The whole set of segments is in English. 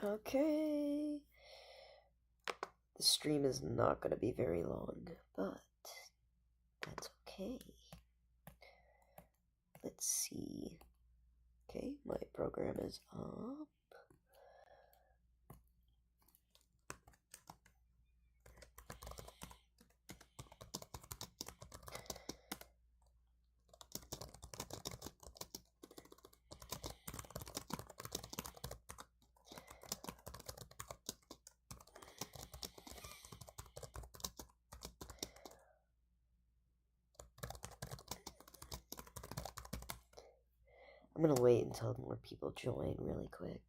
Okay. The stream is not going to be very long, but that's okay. Let's see. Okay, my program is up. I'm gonna wait until more people join really quick.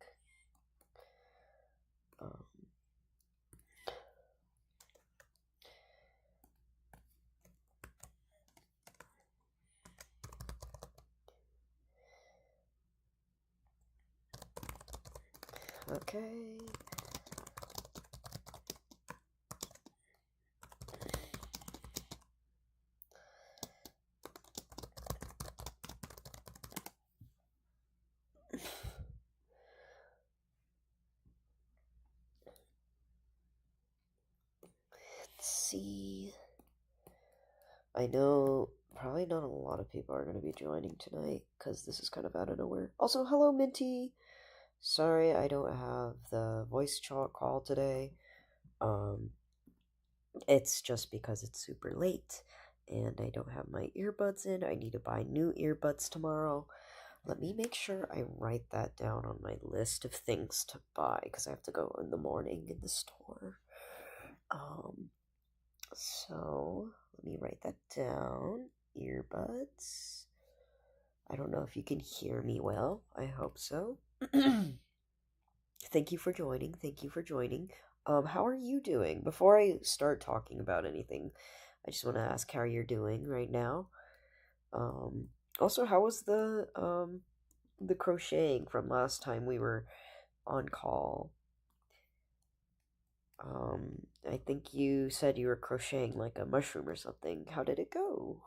Okay. Let's see. I know probably not a lot of people are going to be joining tonight because this is kind of out of nowhere. Also, hello, Minty. Sorry I don't have the voice call today. It's just because it's super late and I don't have my earbuds in. I need to buy new earbuds tomorrow. Let me make sure I write that down on my list of things to buy because I have to go in the morning in the store. So let me write that down. Earbuds. I don't know if you can hear me well. I hope so. Thank you for joining. Thank you for joining. How are you doing? Before I start talking about anything, I just want to ask how you're doing right now. Also, how was the crocheting from last time we were on call? I think you said you were crocheting like a mushroom or something. How did it go?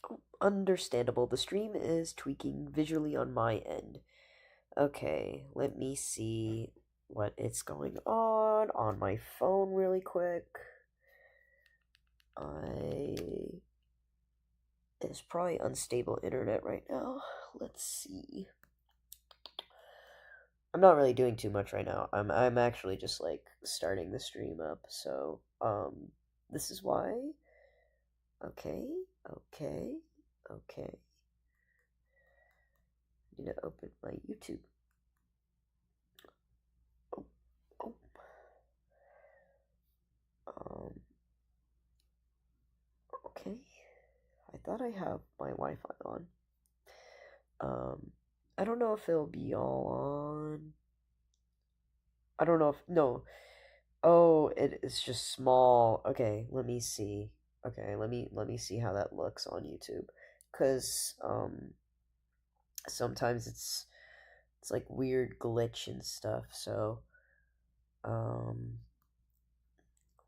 Oh, understandable. The stream is tweaking visually on my end. Okay, let me see what is going on my phone really quick. It's probably unstable internet right now. Let's see. I'm not really doing too much right now. I'm actually just like starting the stream up, so this is why. Okay. I need to open my YouTube. Oh. Okay. I thought I have my Wi-Fi on. I don't know if it'll be all on. I don't know if no. Oh, it is just small. Okay, let me see. Okay, let me see how that looks on YouTube. Cause sometimes it's like weird glitch and stuff. So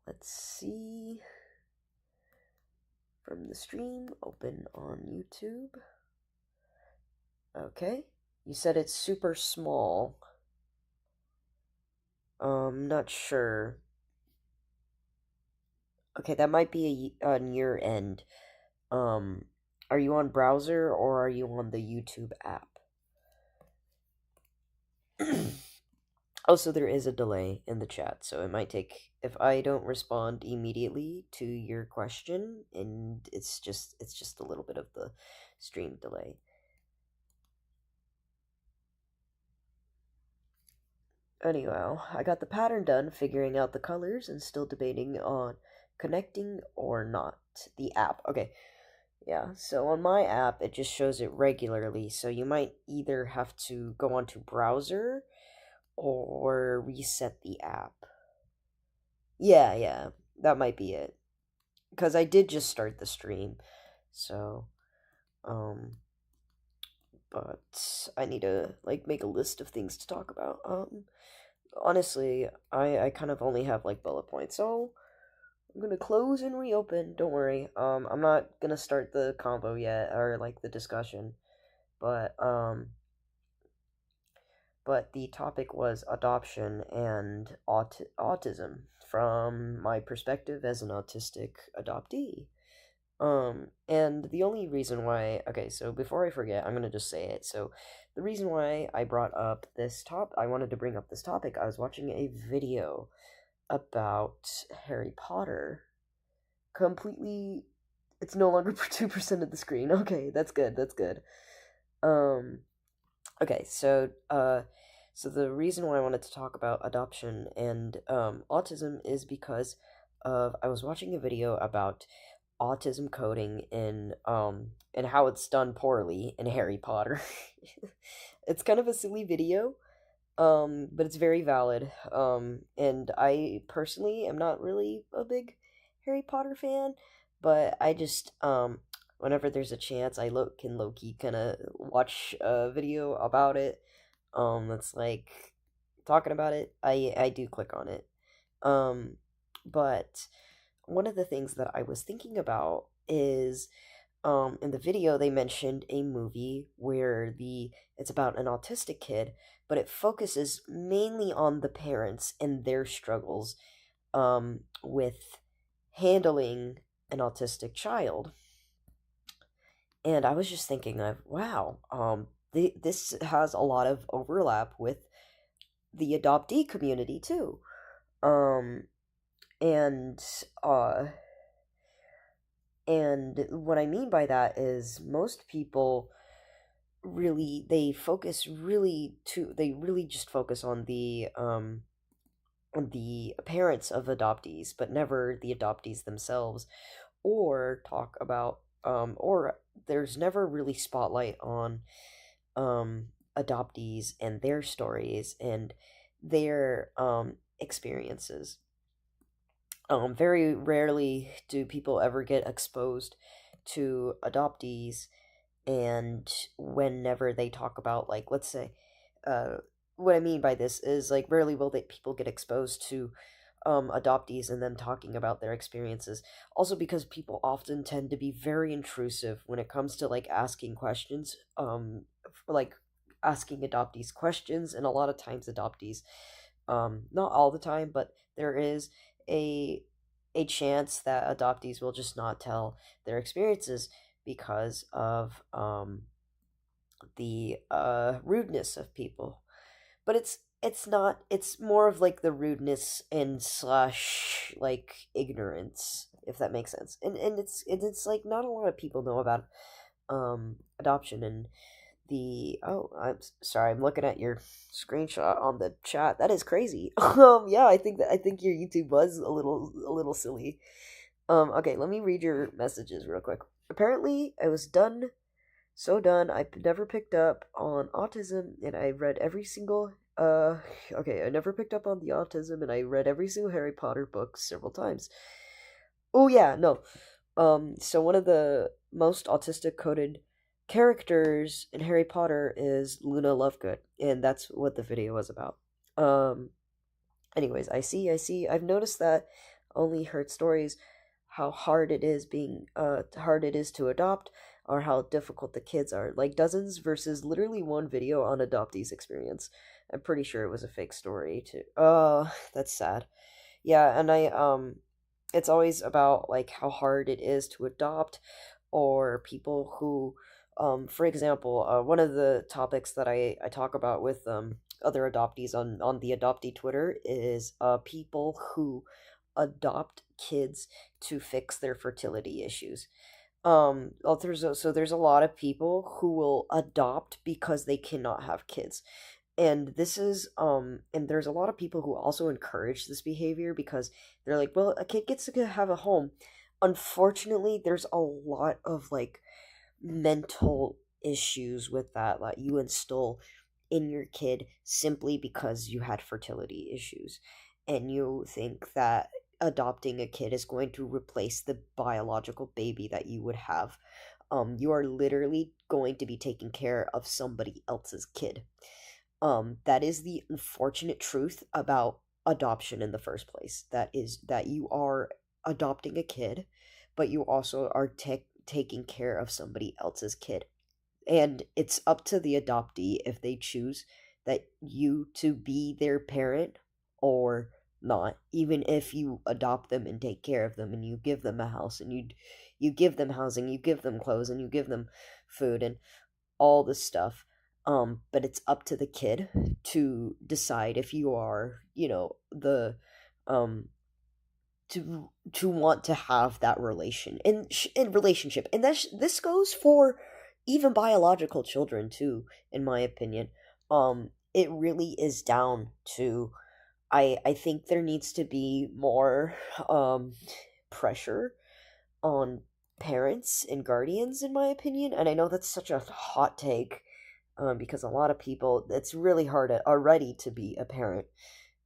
let's see. From the stream, open on YouTube. Okay. You said it's super small. Not sure. Okay, that might be on your end. Are you on browser or are you on the YouTube app? Also, there is a delay in the chat, so it might take if I don't respond immediately to your question, and it's just a little bit of the stream delay. Anyhow, I got the pattern done, figuring out the colors, and still debating on connecting or not. The app. Okay. Yeah, so on my app, it just shows it regularly, so you might either have to go onto browser or reset the app. Yeah, that might be it. Because I did just start the stream, so, but I need to, like, make a list of things to talk about. Honestly, I kind of only have, like, bullet points, so I'm gonna close and reopen, don't worry. I'm not gonna start the combo yet, or, like, the discussion, but, but the topic was adoption and autism from my perspective as an autistic adoptee. And the only reason why, okay, so before I forget, I'm gonna just say it. So, the reason why I wanted to bring up this topic, I was watching a video about Harry Potter. Completely, it's no longer 2% of the screen. Okay, that's good, that's good. Um, okay, so the reason why I wanted to talk about adoption and autism is because I was watching a video about autism coding in and how it's done poorly in Harry Potter. It's kind of a silly video, but it's very valid. And I personally am not really a big Harry Potter fan, but I just whenever there's a chance, can low key kind of watch a video about it. That's like talking about it. I do click on it. Um, but one of the things that I was thinking about is in the video they mentioned a movie where the it's about an autistic kid, but it focuses mainly on the parents and their struggles with handling an autistic child. And I was just thinking of, wow, this has a lot of overlap with the adoptee community too. Um, and uh, and what I mean by that is most people really they really just focus on the parents of adoptees, but never the adoptees themselves, or talk about or there's never really spotlight on adoptees and their stories and their experiences. Very rarely do people ever get exposed to adoptees, and whenever they talk about, like, let's say, uh, what I mean by this is, like, rarely will people get exposed to adoptees and them talking about their experiences. Also, because people often tend to be very intrusive when it comes to, like, asking questions, like asking adoptees questions, and a lot of times adoptees, not all the time, but there is a a chance that adoptees will just not tell their experiences because of the rudeness of people. But it's not, it's more of like the rudeness and slash like ignorance, if that makes sense. And it's like not a lot of people know about adoption and the oh, sorry, I'm looking at your screenshot on the chat. That is crazy. Yeah, I think your YouTube was a little silly. Okay, let me read your messages real quick. Apparently, I was done, so done. I never picked up on autism, and I read every single. Okay, I never picked up on the autism, and I read every single Harry Potter book several times. Oh yeah, no. So one of the most autistic coded characters in Harry Potter is Luna Lovegood, and that's what the video was about. Um, Anyways, I see. I've noticed that only heard stories how hard it is to adopt, or how difficult the kids are. Like dozens versus literally one video on adoptees' experience. I'm pretty sure it was a fake story too. Oh, that's sad. Yeah, and it's always about like how hard it is to adopt, or people who for example, one of the topics that I talk about with other adoptees on the adoptee Twitter is people who adopt kids to fix their fertility issues. There's a lot of people who will adopt because they cannot have kids, and there's a lot of people who also encourage this behavior because they're like, well, a kid gets to have a home. Unfortunately, there's a lot of like mental issues with that you install in your kid simply because you had fertility issues, and you think that adopting a kid is going to replace the biological baby that you would have. You are literally going to be taking care of somebody else's kid. That is the unfortunate truth about adoption in the first place. That is that you are adopting a kid, but you also are taking care of somebody else's kid. And it's up to the adoptee if they choose that you to be their parent or not, even if you adopt them and take care of them and you give them a house and you give them housing, you give them clothes, and you give them food and all this stuff. But it's up to the kid to decide if you are, the um to want to have that in relationship. And this goes for even biological children too, in my opinion. It really is down to, I think there needs to be more pressure on parents and guardians, in my opinion. And I know that's such a hot take, because a lot of people, it's really hard already to be a parent,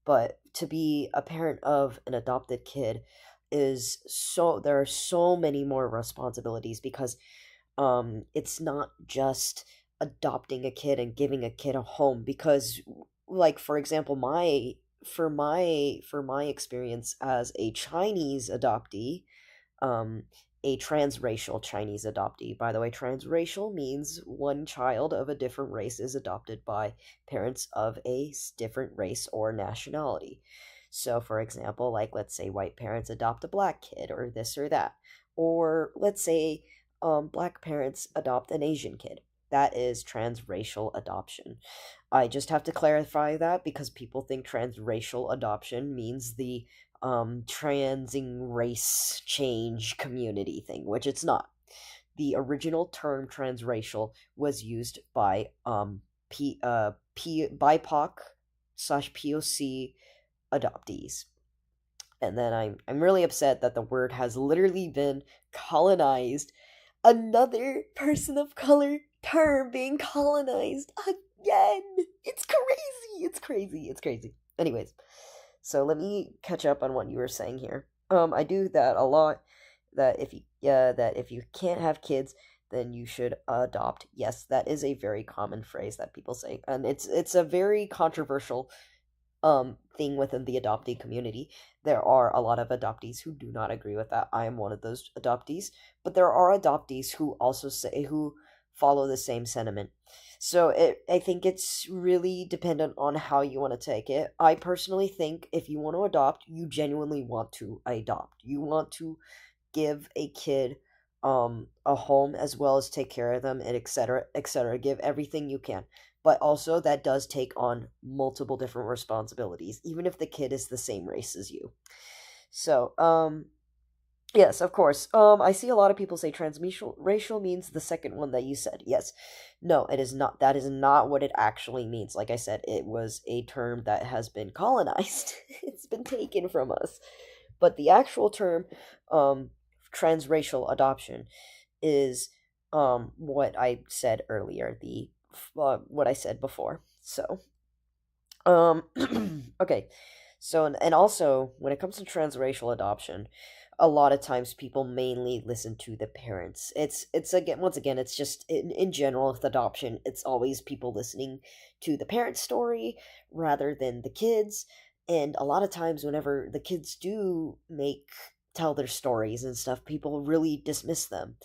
but to be a parent of an adopted kid is so there are so many more responsibilities, because it's not just adopting a kid and giving a kid a home. Because, like, for example, my experience as a Chinese adoptee, um, a transracial Chinese adoptee. By the way, transracial means one child of a different race is adopted by parents of a different race or nationality. So, for example, like, let's say white parents adopt a black kid, or this or that. Or let's say black parents adopt an Asian kid. That is transracial adoption. I just have to clarify that, because people think transracial adoption means the transing race change community thing, which it's not. The original term transracial was used by BIPOC slash POC adoptees. And then I'm really upset that the word has literally been colonized. Another person of color term being colonized again. It's crazy. It's crazy. It's crazy. Anyways, so let me catch up on what you were saying here. I do that a lot. That if you can't have kids, then you should adopt. Yes, that is a very common phrase that people say, and it's a very controversial thing within the adoptee community. There are a lot of adoptees who do not agree with that. I am one of those adoptees, but there are adoptees who also say who follow the same sentiment. So I think it's really dependent on how you want to take it. I personally think if you want to adopt, you genuinely want to adopt. You want to give a kid a home, as well as take care of them, and etc etc, give everything you can. But also that does take on multiple different responsibilities, even if the kid is the same race as you. So yes, of course. I see a lot of people say transracial racial means the second one that you said. Yes. No, it is not. That is not what it actually means. Like I said, it was a term that has been colonized. It's been taken from us. But the actual term, transracial adoption, is what I said earlier, the what I said before. So, um okay. So, and also when it comes to transracial adoption, a lot of times people mainly listen to the parents. It's again, once again, it's just in general with adoption, it's always people listening to the parent story rather than the kids. And a lot of times whenever the kids do make tell their stories and stuff, people really dismiss them.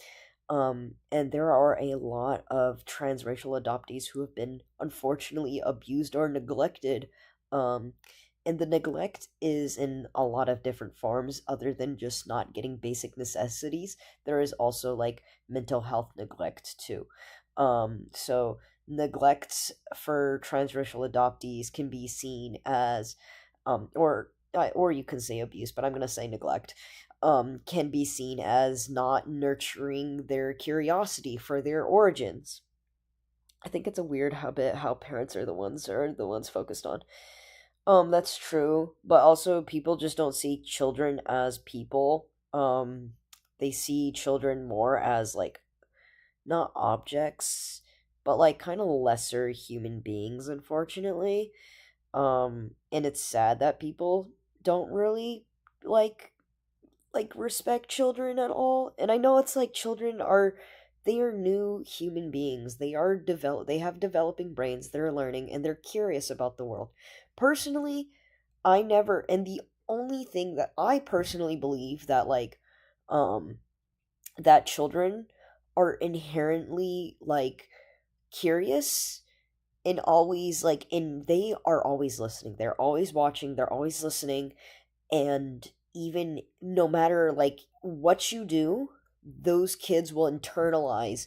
And there are a lot of transracial adoptees who have been unfortunately abused or neglected. Um, and the neglect is in a lot of different forms, other than just not getting basic necessities. There is also like mental health neglect too. So neglect for transracial adoptees can be seen as, or you can say abuse, but I'm gonna say neglect, can be seen as not nurturing their curiosity for their origins. I think it's a weird habit how parents are the ones focused on. That's true, but also people just don't see children as people. They see children more as like not objects, but like kind of lesser human beings, unfortunately. And it's sad that people don't really like respect children at all. And I know it's like children are, they are new human beings. They have developing brains, they're learning, and they're curious about the world. Personally, I never and the only thing that I personally believe that um children are inherently like curious and always like, and they are always listening. They're always watching, they're always listening, and even no matter like what you do, those kids will internalize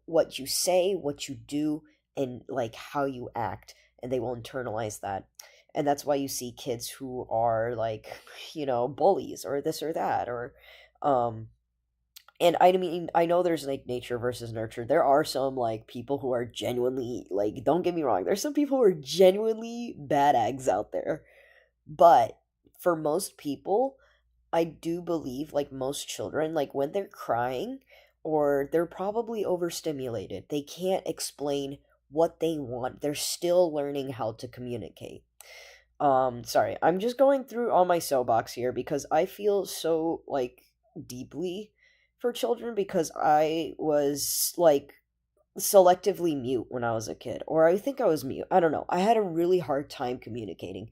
what you say, what you do, and like how you act, and they will internalize that. And that's why you see kids who are like, bullies or this or that, or um and I mean, I know there's like nature versus nurture. There are some like people who are genuinely like, don't get me wrong, there's some people who are genuinely bad eggs out there. But for most people, I do believe, like most children, like when they're crying or they're probably overstimulated, they can't explain what they want. They're still learning how to communicate. Sorry, I'm just going through all my soapbox here because I feel so like deeply for children because I was like selectively mute when I was a kid, or I think I was mute. I don't know. I had a really hard time communicating,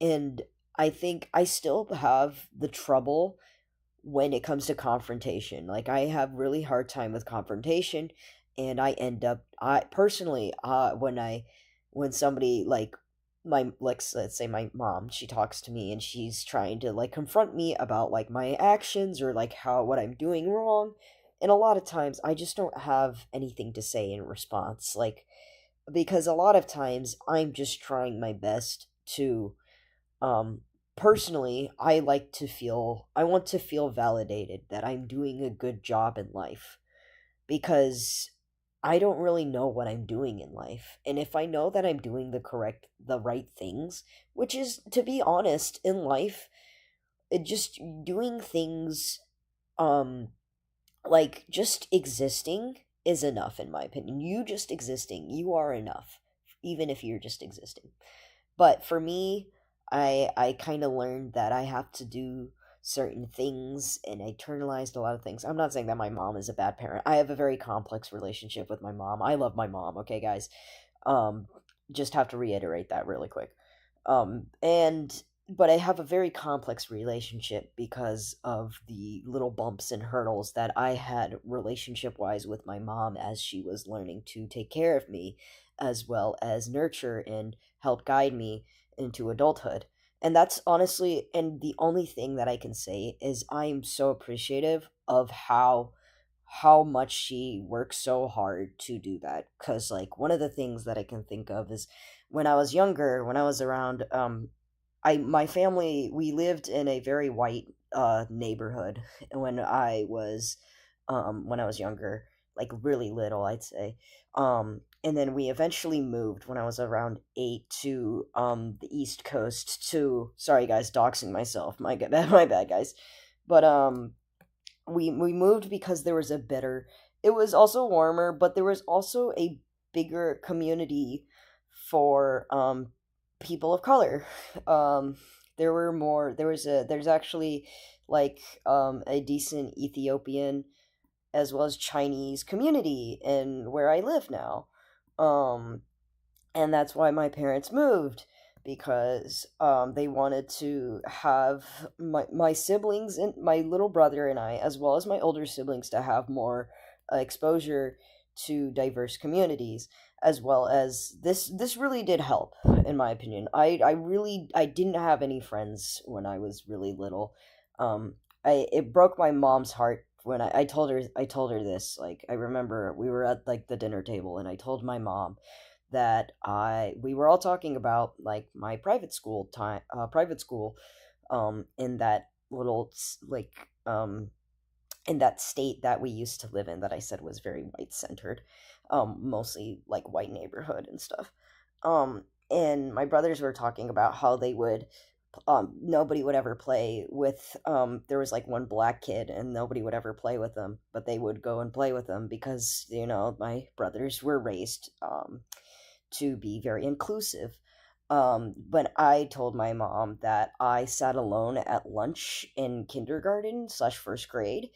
and I think I still have the trouble when it comes to confrontation. Like I have really hard time with confrontation, and I end up, I personally, when somebody like my, like, let's say my mom, she talks to me and she's trying to like confront me about like my actions or like how what I'm doing wrong, and a lot of times I just don't have anything to say in response, like, because a lot of times I'm just trying my best to, um, personally, I want to feel validated that I'm doing a good job in life because I don't really know what I'm doing in life. And if I know that I'm doing the right things, which is, to be honest, in life, it just doing things, um, like just existing is enough, in my opinion. You just existing, you are enough, even if you're just existing. But for me, I kind of learned that I have to do certain things, and I internalized a lot of things. I'm not saying that my mom is a bad parent. I have a very complex relationship with my mom. I love my mom, okay, guys? Um, just have to reiterate that really quick. And but I have a very complex relationship because of the little bumps and hurdles that I had relationship wise with my mom as she was learning to take care of me, as well as nurture and help guide me into adulthood. And that's honestly, and the only thing that I can say is I'm so appreciative of how much she works so hard to do that. Cause like one of the things that I can think of is when I was younger, when I was around, I my family, we lived in a very white neighborhood when I was younger, like really little, I'd say. And then we eventually moved when I was around 8 to the East Coast to, sorry guys, doxing myself. My bad guys. But we moved because there was a better, it was also warmer, but there was also a bigger community for people of color. um there's actually like a decent Ethiopian as well as Chinese community in where I live now. um and that's why my parents moved, because they wanted to have my siblings and my little brother and I, as well as my older siblings, to have more exposure to diverse communities, as well as this really did help, in my opinion. I didn't have any friends when I was really little. I It broke my mom's heart when I told her this. Like, I remember we were at like the dinner table and I told my mom that I we were all talking about like my private school, in that like, in that state that we used to live in, that I said was very white centered, mostly like white neighborhood and stuff. And my brothers were talking about how they would, nobody would ever play with, there was like one black kid and nobody would ever play with them, but they would go and play with them because, my brothers were raised to be very inclusive. But I told my mom that I sat alone at lunch in kindergarten slash first grade,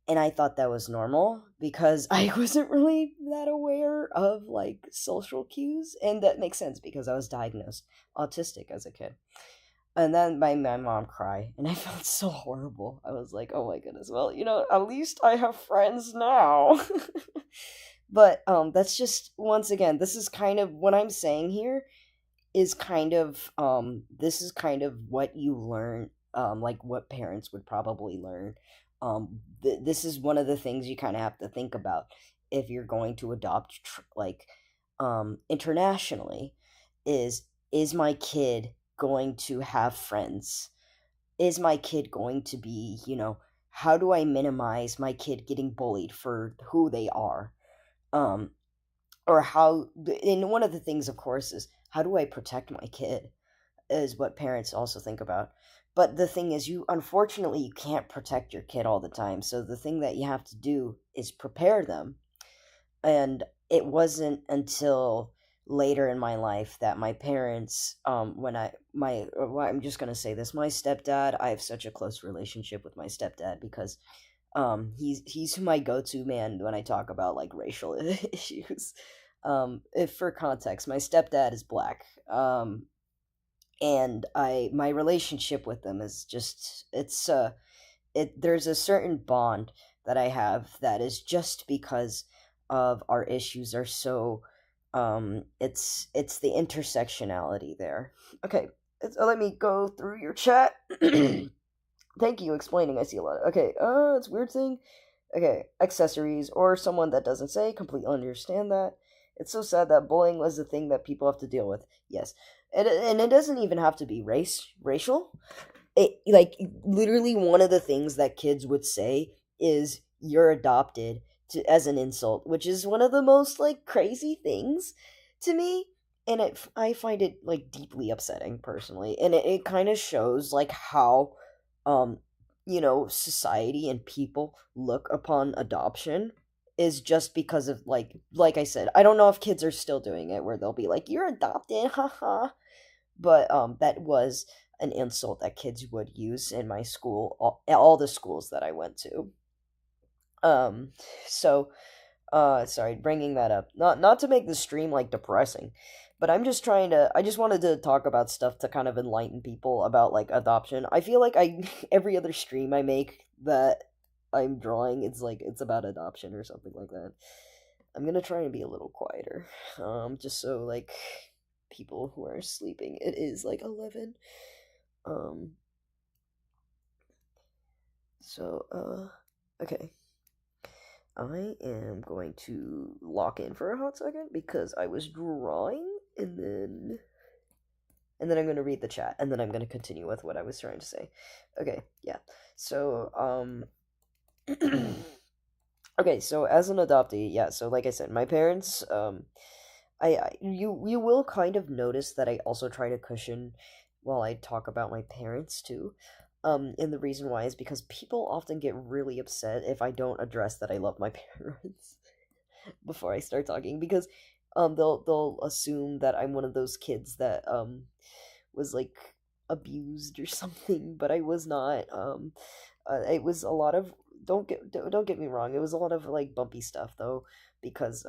and I thought that was normal because I wasn't really that aware of like social cues, and that makes sense because I was diagnosed autistic as a kid. And then my mom cried, and I felt so horrible. I was like, oh my goodness, well, at least I have friends now. But that's just, once again, this is kind of what I'm saying here is kind of this is kind of what you learn, like what parents would probably learn. This is one of the things you kind of have to think about if you're going to adopt like internationally, is my kid going to have friends? Is my kid going to be, how do I minimize my kid getting bullied for who they are? um or how, and one of the things, of course, is how do I protect my kid, is what parents also think about. But the thing is, you, unfortunately, you can't protect your kid all the time, so the thing that you have to do is prepare them. And it wasn't until later in my life that my parents, when I my well, I'm just going to say this, my stepdad, I have such a close relationship with my stepdad because he's my go-to man when I talk about like racial issues. If for context, my stepdad is black. And I my relationship with them is just, it there's a certain bond that I have that is just because of our issues are so, it's the intersectionality there. Okay, let me go through your chat. Thank you explaining. I see a lot. Okay, it's a weird thing. Okay, accessories or someone that doesn't say, completely understand that. It's so sad that bullying was the thing that people have to deal with. Yes. And it doesn't even have to be racial. It, like, literally one of the things that kids would say is you're adopted, to as an insult, which is one of the most like crazy things to me. And I find it like deeply upsetting personally, and it kind of shows like how, um society and people look upon adoption, is just because of, like I said, I don't know if kids are still doing it where they'll be like, you're adopted, haha. But that was an insult that kids would use in my school, all the schools that I went to. um so, sorry, bringing that up, not to make the stream like depressing, but I just wanted to talk about stuff to kind of enlighten people about like adoption. I feel like I every other stream I make that I'm drawing, it's about adoption or something like that. I'm gonna try and be a little quieter, just so like people who are sleeping, it is like 11. um okay, I am going to lock in for a hot second because I was drawing, and then I'm going to read the chat, and then I'm going to continue with what I was trying to say. Okay, yeah. So, okay, so as an adoptee, yeah, so like I said, my parents, you will kind of notice that I also try to cushion while I talk about my parents too. And the reason why is because people often get really upset if I don't address that I love my parents before I start talking, because they'll assume that I'm one of those kids that was like abused or something, but I was not. It was a lot of, don't get me wrong, it was a lot of like bumpy stuff though, because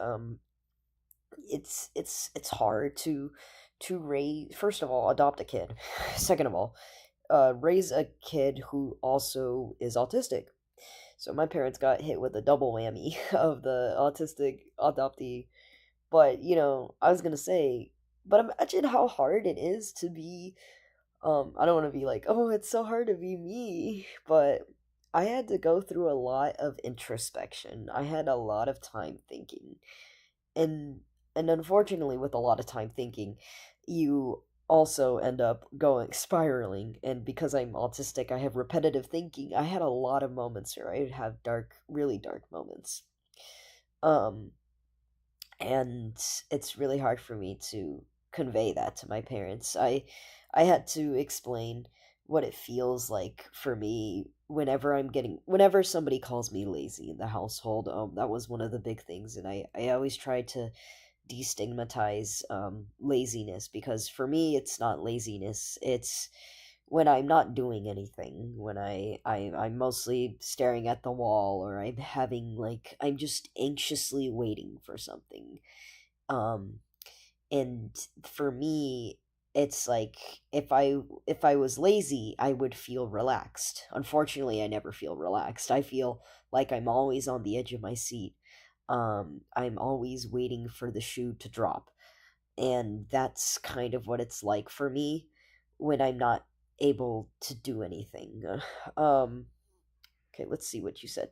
it's hard to raise, first of all, adopt a kid. Second of all, raise a kid who also is autistic. So my parents got hit with a double whammy of the autistic adoptee. But I was gonna say, but imagine how hard it is to be. I don't want to be like, oh, it's so hard to be me, but I had to go through a lot of introspection. I had a lot of time thinking, and unfortunately, with a lot of time thinking, you also end up going spiraling. And because I'm autistic, I have repetitive thinking. I had a lot of moments where I would have really dark moments. Um, and it's really hard for me to convey that to my parents. I had to explain what it feels like for me whenever somebody calls me lazy in the household. That was one of the big things, and I always tried to destigmatize laziness, because for me it's not laziness, it's when I'm not doing anything, when I'm mostly staring at the wall, or I'm just anxiously waiting for something. um and for me, it's like, if I was lazy, I would feel relaxed. Unfortunately, I never feel relaxed. I feel like I'm always on the edge of my seat. I'm always waiting for the shoe to drop. And that's kind of what it's like for me when I'm not able to do anything. Um, okay, let's see what you said.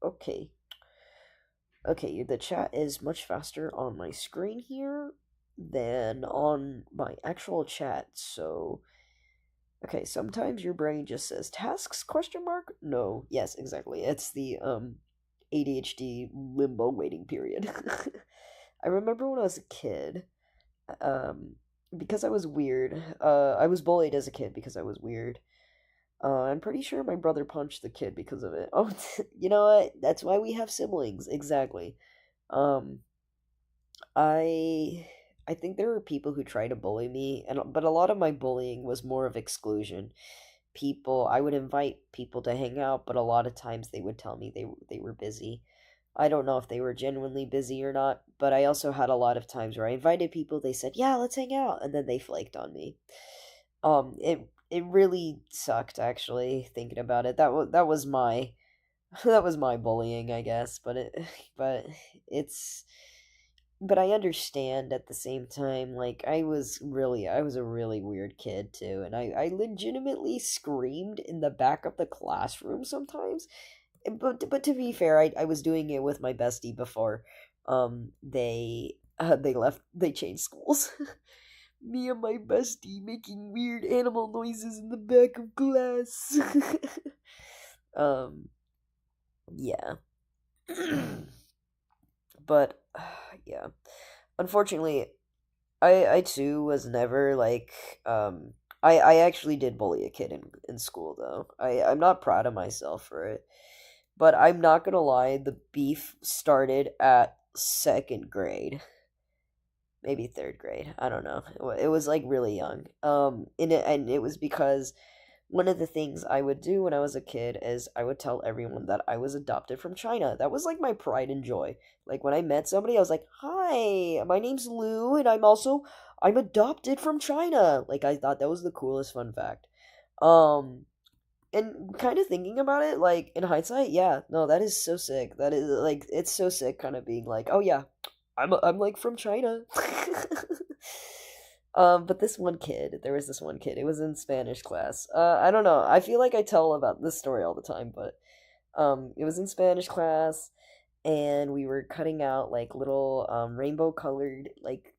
Okay. Okay, the chat is much faster on my screen here than on my actual chat. So, okay, sometimes your brain just says tasks question mark? No. Yes, exactly. It's the ADHD limbo waiting period. I remember when I was a kid, um because I was weird. I was bullied as a kid because I was weird. I'm pretty sure my brother punched the kid because of it. Oh, you know what? That's why we have siblings. Exactly. Um, I I think there were people who try to bully me, and but a lot of my bullying was more of exclusion. People, I would invite people to hang out, but a lot of times they would tell me they were busy. I don't know if they were genuinely busy or not, but I also had a lot of times where I invited people, they said, "Yeah, let's hang out," and then they flaked on me. It really sucked actually thinking about it. That was my that was my bullying, I guess, but but it's but I understand at the same time, like I was a really weird kid too, and I legitimately screamed in the back of the classroom sometimes. But to be fair, I was doing it with my bestie before they left, they changed schools. Me and my bestie making weird animal noises in the back of class. um yeah. But yeah. Unfortunately, I too was never like I actually did bully a kid in school though. I'm not proud of myself for it. But I'm not gonna lie, the beef started at second grade, maybe third grade. I don't know. It was like really young. And it was because one of the things I would do when I was a kid is I would tell everyone that I was adopted from China. That was like my pride and joy. Like when I met somebody, I was like, "Hi, my name's Lou, and I'm adopted from China." Like I thought that was the coolest fun fact. Um, and kind of thinking about it, like in hindsight, yeah, no, that is so sick. That is like it's so sick, kind of being like, "Oh yeah, I'm like from China." But this one kid, there was this one kid. It was in Spanish class. I don't know. I feel like I tell about this story all the time, but it was in Spanish class, and we were cutting out like little rainbow colored like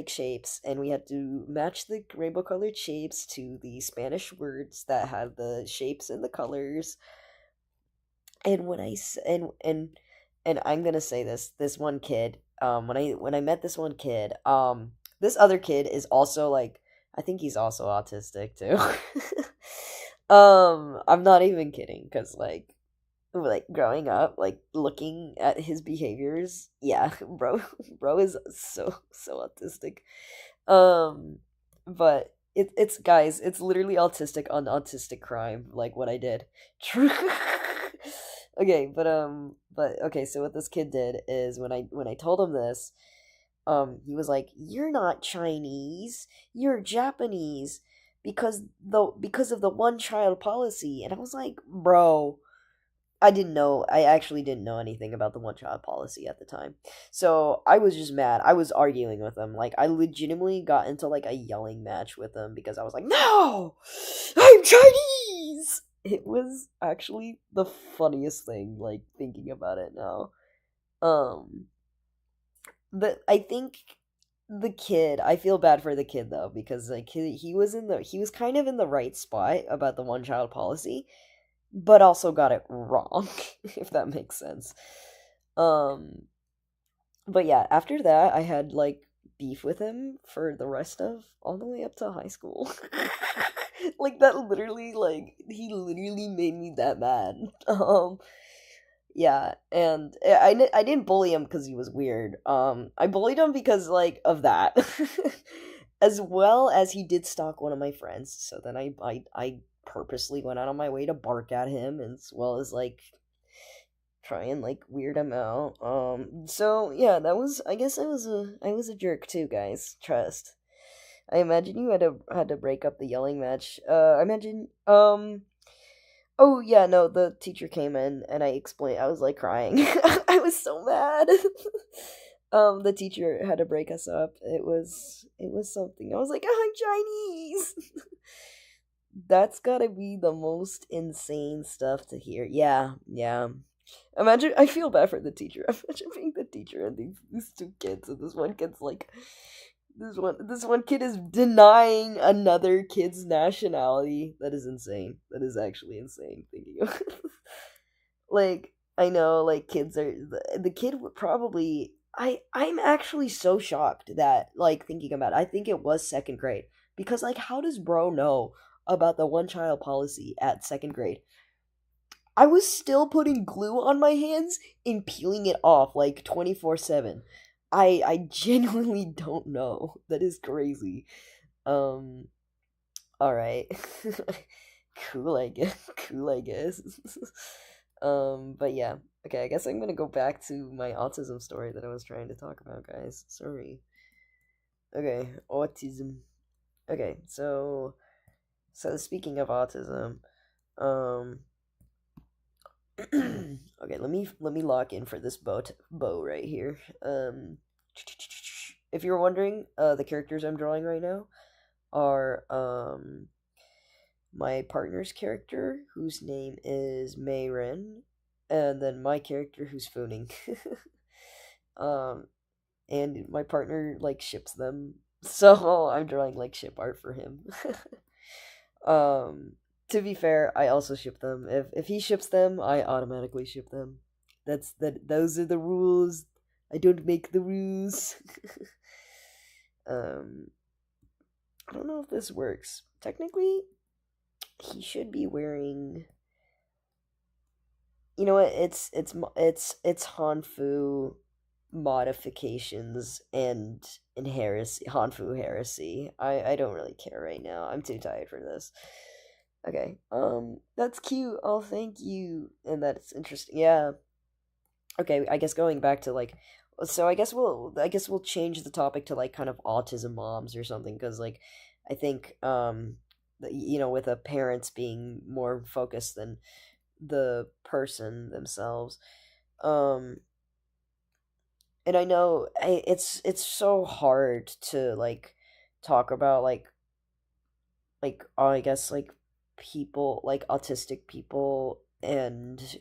shapes, and we had to match the rainbow colored shapes to the Spanish words that had the shapes and the colors. And and I'm gonna say this one kid, when I met this one kid, this other kid is also like, I think he's also autistic too. I'm not even kidding, because like growing up, like looking at his behaviors, yeah, bro is so autistic. um but it's guys, it's literally autistic on autistic crime, like what I did. Okay, but okay, so what this kid did is when I told him this, he was like, "You're not Chinese, you're Japanese, because of the one child policy." And I was like, "Bro, I actually didn't know anything about the one child policy at the time. So I was just mad. I was arguing with him. Like, I legitimately got into like a yelling match with him because I was like, "No! I'm Chinese!" It was actually the funniest thing, like, thinking about it now. Um, but I think I feel bad for the kid though, because like he was kind of in the right spot about the one child policy, but also got it wrong, if that makes sense. Um, but yeah, after that, I had like beef with him for the rest of all the way up to high school. Like that literally, like he literally made me that mad. Yeah, and I didn't bully him because he was weird. I bullied him because like of that, as well as he did stalk one of my friends. So then I purposely went out on my way to bark at him, as well as like try and like weird him out. So yeah, that was, I guess I was a jerk too, guys. Trust. I imagine you had to break up the yelling match. I imagine Oh yeah, no, the teacher came in and I explained. I was like crying. I was so mad. The teacher had to break us up. It was something. I was like, I'm Chinese. That's gotta be the most insane stuff to hear. Yeah, yeah. Imagine. I feel bad for the teacher. Imagine being the teacher and these two kids, and this one kid's like, this one kid is denying another kid's nationality. That is insane. That is actually insane. Thinking of like, I know, like, kids are the kid would probably. I'm actually so shocked that, like, thinking about it, I think it was second grade, because like, how does bro know about the one child policy at second grade? I was still putting glue on my hands and peeling it off like 24/7. I genuinely don't know. That is crazy. Um all right. Cool, I guess. Cool, I guess. But yeah. Okay, I guess I'm going to go back to my autism story that I was trying to talk about, guys. Sorry. Okay, autism. Okay, so speaking of autism, um okay, let me lock in for this bow right here. If you're wondering, the characters I'm drawing right now are my partner's character, whose name is Mayrin, and then my character, who's Fooning. um, and my partner like ships them, so I'm drawing like ship art for him. Um, to be fair, I also ship them. If he ships them, I automatically ship them. Those are the rules. I don't make the rules. um, I don't know if this works. Technically, he should be wearing. You know what? It's Hanfu modifications and heresy, Hanfu heresy. I don't really care right now. I'm too tired for this. Okay. That's cute. Oh, thank you. And that's interesting. Yeah. Okay, I guess going back to like, so I guess we'll change the topic to like kind of autism moms or something, cuz like I think with the parents being more focused than the person themselves. Um and I know it's so hard to like talk about like I guess like people like autistic people and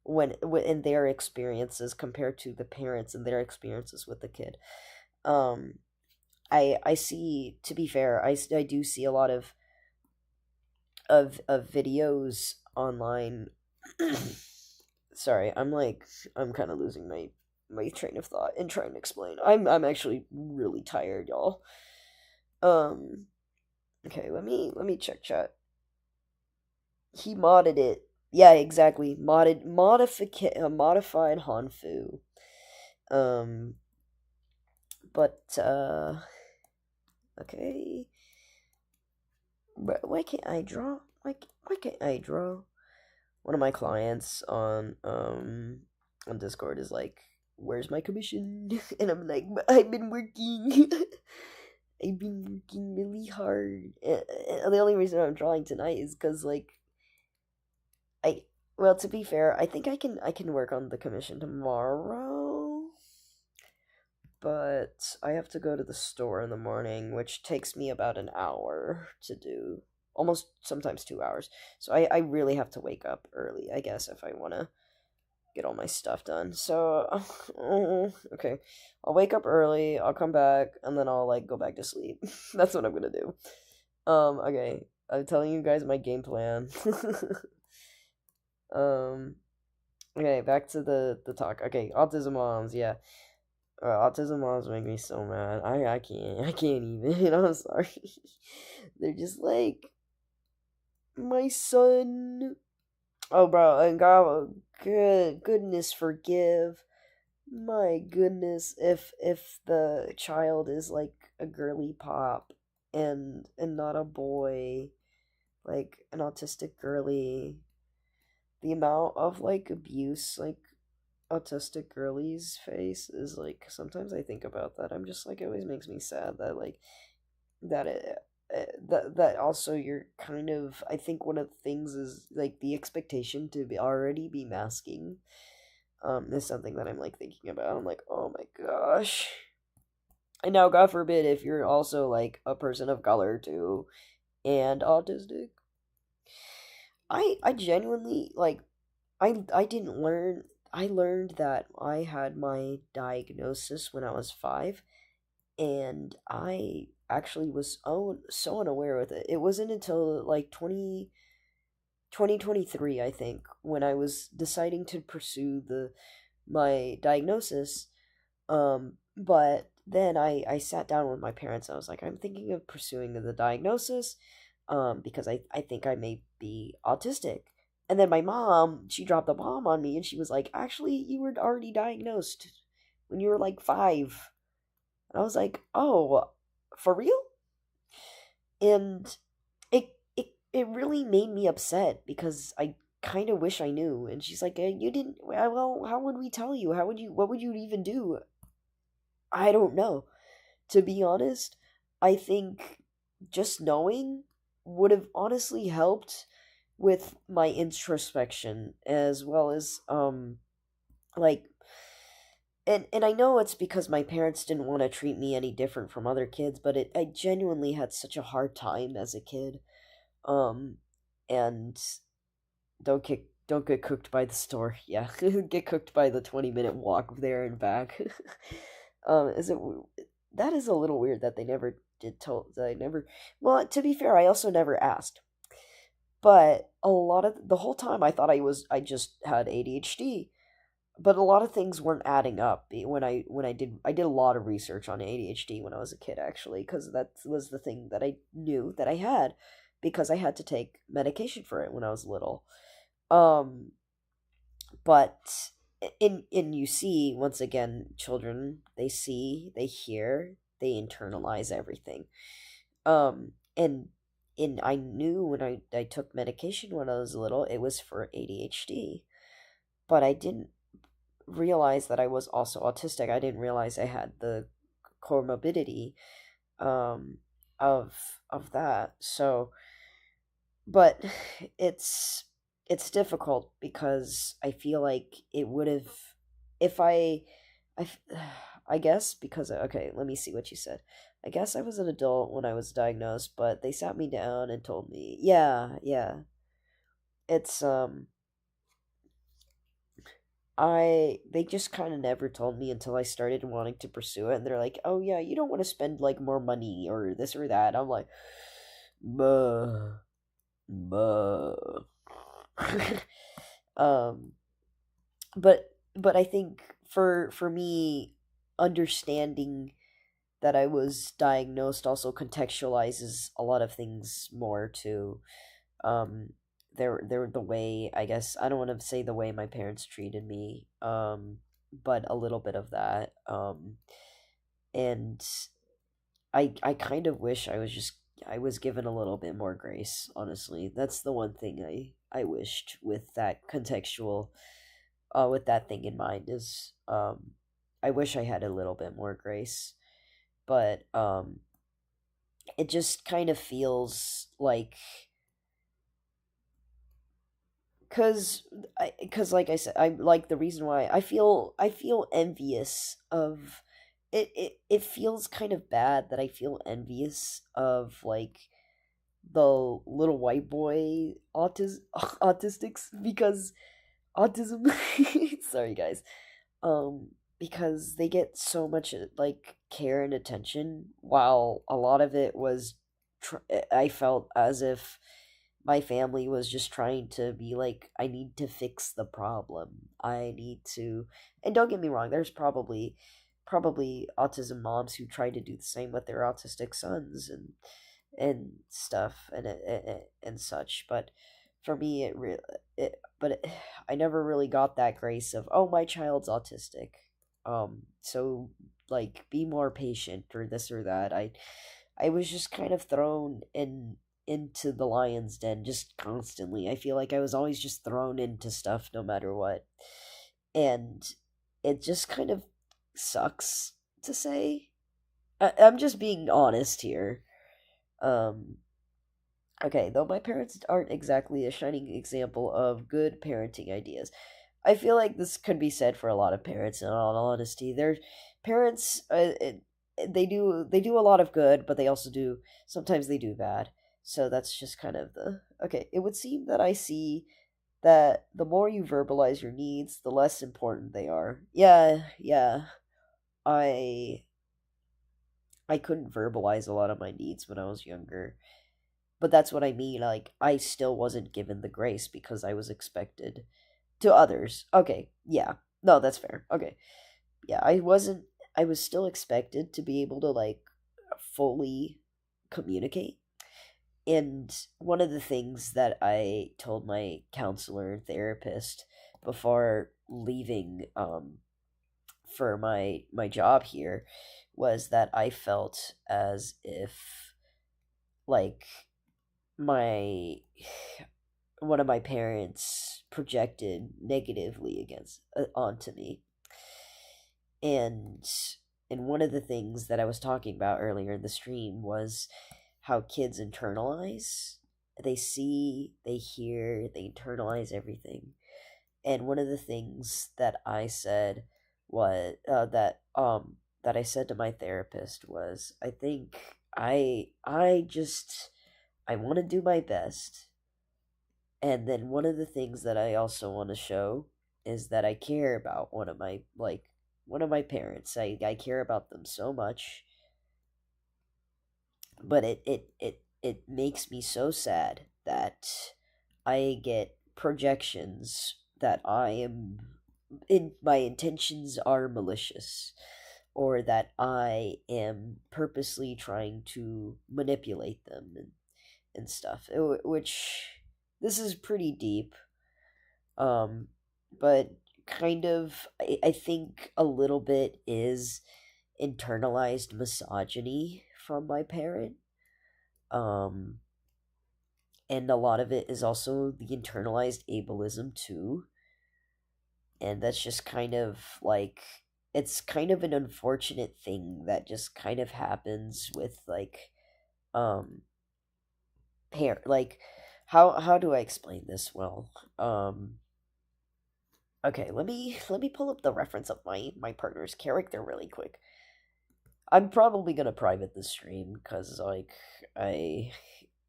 in their experiences compared to the parents and their experiences with the kid. um I see, to be fair, I do see a lot of videos online. Sorry, I'm kind of losing my train of thought and trying to explain. I'm actually really tired, y'all. um okay, let me check chat. He modded it. Yeah, exactly. Modified Hanfu. Um, but okay. Why can't I draw? Why can't I draw? One of my clients on Discord is like, "Where's my commission?" And I'm like, "I've been working. I've been working really hard. And the only reason I'm drawing tonight is because like I well, to be fair, I think I can work on the commission tomorrow, but I have to go to the store in the morning, which takes me about an hour to do. Almost sometimes 2 hours. So I really have to wake up early, I guess, if I want to get all my stuff done. So, okay. I'll wake up early, I'll come back, and then I'll, like, go back to sleep. That's what I'm gonna do. Okay. I'm telling you guys my game plan. um, okay, back to the talk. Okay, autism moms, yeah. Autism moms make me so mad. I can't even. I'm sorry. They're just like, my son. Oh, bro, and God, goodness forgive. My goodness, if the child is like a girly pop and not a boy, like an autistic girly, the amount of like abuse like autistic girlies face is like, sometimes I think about that. I'm just like, it always makes me sad that like that it that also you're kind of, I think one of the things is like the expectation to be already be masking is something that I'm like thinking about. I'm like, oh my gosh. And now, God forbid, if you're also like a person of color too and autistic, I genuinely like I didn't learn. I learned that I had my diagnosis when I was 5, and I actually was so unaware with it. It wasn't until like 2023, I think, when I was deciding to pursue my diagnosis. But then I sat down with my parents. I was like, I'm thinking of pursuing the diagnosis, because I think I may be autistic. And then my mom, she dropped the bomb on me, and she was like, actually, you were already diagnosed when you were like 5. And I was like, oh, for real? And it really made me upset because I kind of wish I knew. And she's like, you didn't. Well, how would we tell you? How would you? What would you even do? I don't know. To be honest, I think just knowing would have honestly helped with my introspection, as well as like, and I know it's because my parents didn't want to treat me any different from other kids, but I genuinely had such a hard time as a kid. Um and don't get cooked by the store. Yeah. Get cooked by the 20-minute walk there and back. Is it that is a little weird that they never did told that I never. Well, to be fair, I also never asked. But a lot of the whole time I thought I just had ADHD, but a lot of things weren't adding up when I did a lot of research on ADHD when I was a kid, actually, because that was the thing that I knew that I had, because I had to take medication for it when I was little. Um but in you see, once again, children, they see, they hear, they internalize everything. And I knew when I took medication when I was little, it was for ADHD, but I didn't realize that I was also autistic. I didn't realize I had the comorbidity um of that. So, but it's it's difficult because I feel like it would have, if I f- I guess, because okay, let me see what you said. I guess I was an adult when I was diagnosed, but they sat me down and told me, yeah, yeah, it's I they just kind of never told me until I started wanting to pursue it, and they're like, "Oh yeah, you don't want to spend like more money or this or that." I'm like, "Buh, buh." um, but I think for me, understanding that I was diagnosed also contextualizes a lot of things more too. Um, they're the way, I guess, I don't want to say the way my parents treated me, but a little bit of that. And I kind of wish I was given a little bit more grace, honestly. That's the one thing I wished with that contextual, with that thing in mind, is I wish I had a little bit more grace. But it just kind of feels like, cuz like I said, I like the reason why I feel envious of it feels kind of bad that I feel envious of like the little white boy autistics, because autism sorry guys, um because they get so much like care and attention, while a lot of it was I felt as if my family was just trying to be like, I need to fix the problem, I need to. And don't get me wrong, there's probably autism moms who try to do the same with their autistic sons and stuff and such. But for me, I never really got that grace of, oh, my child's autistic, so like be more patient or this or that. I was just kind of thrown into the lion's den just constantly. I feel like I was always just thrown into stuff no matter what. And it just kind of sucks to say. I'm just being honest here. Um, okay, though my parents aren't exactly a shining example of good parenting ideas. I feel like this could be said for a lot of parents. In all honesty, their parents, they do a lot of good, but they also do sometimes they do bad. So that's just kind of the okay. It would seem that I see that the more you verbalize your needs, the less important they are. Yeah, yeah. I I couldn't verbalize a lot of my needs when I was younger. But that's what I mean. Like, I still wasn't given the grace because I was expected to others. Okay, yeah. No, that's fair. Okay. Yeah, I was still expected to be able to, like, fully communicate. And one of the things that I told my counselor and therapist before leaving for my job here was that I felt as if, like, my one of my parents projected negatively against onto me. And and one of the things that I was talking about earlier in the stream was how kids internalize. They see, they hear, they internalize everything. And one of the things that I said was that I said to my therapist was, I think I want to do my best. And then one of the things that I also want to show is that I care about one of my parents. I care about them so much, but it makes me so sad that I get projections that I am in my intentions are malicious, or that I am purposely trying to manipulate them and stuff. Which this is pretty deep, um, but kind of I think a little bit is internalized misogyny from my parent. Um, and a lot of it is also the internalized ableism too. And that's just kind of like it's kind of an unfortunate thing that just kind of happens with um like how do I explain this well? Okay, let me pull up the reference of my partner's character really quick. I'm probably gonna private the stream because like I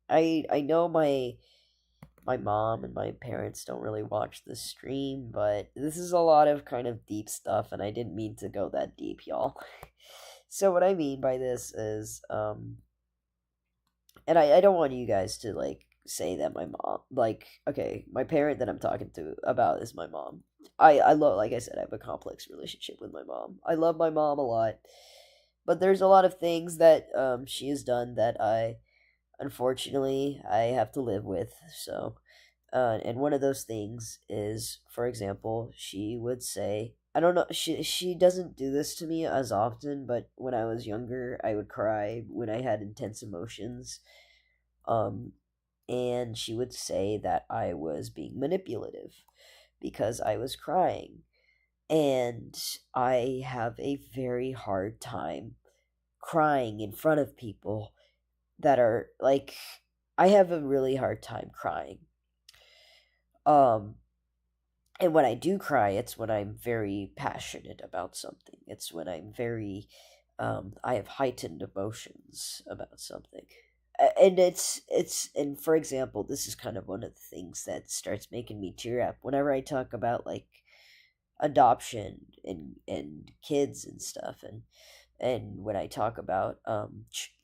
I know my mom and my parents don't really watch the stream, but this is a lot of kind of deep stuff, and I didn't mean to go that deep, y'all. So what I mean by this is, and I don't want you guys to like say that my mom, like, okay, my parent that I'm talking to about is my mom. I love, like I said, I have a complex relationship with my mom. I love my mom a lot, but there's a lot of things that she has done that I unfortunately I have to live with. So and one of those things is, for example, she would say, I don't know, she doesn't do this to me as often, but when I was younger, I would cry when I had intense emotions. Um, and she would say that I was being manipulative because I was crying. And I have a very hard time crying in front of people that are like, I have a really hard time crying. Um, and when I do cry, it's when I'm very passionate about something. It's when I'm very, I have heightened emotions about something. And and for example, this is kind of one of the things that starts making me tear up whenever I talk about like adoption and kids and stuff, and when I talk about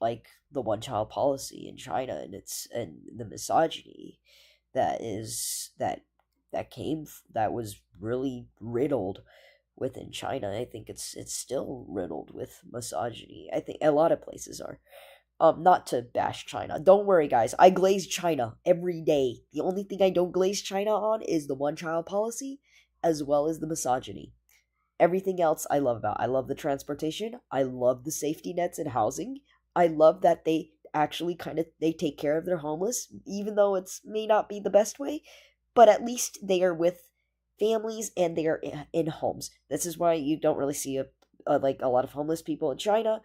like the one child policy in China and it's and the misogyny that is that was really riddled within China. I think it's still riddled with misogyny. I think a lot of places are. Not to bash China. Don't worry, guys. I glaze China every day. The only thing I don't glaze China on is the one child policy, as well as the misogyny. Everything else I love about. I love the transportation. I love the safety nets and housing. I love that they actually kind of they take care of their homeless, even though it's may not be the best way, but at least they are with families and they are in homes. This is why you don't really see like a lot of homeless people in China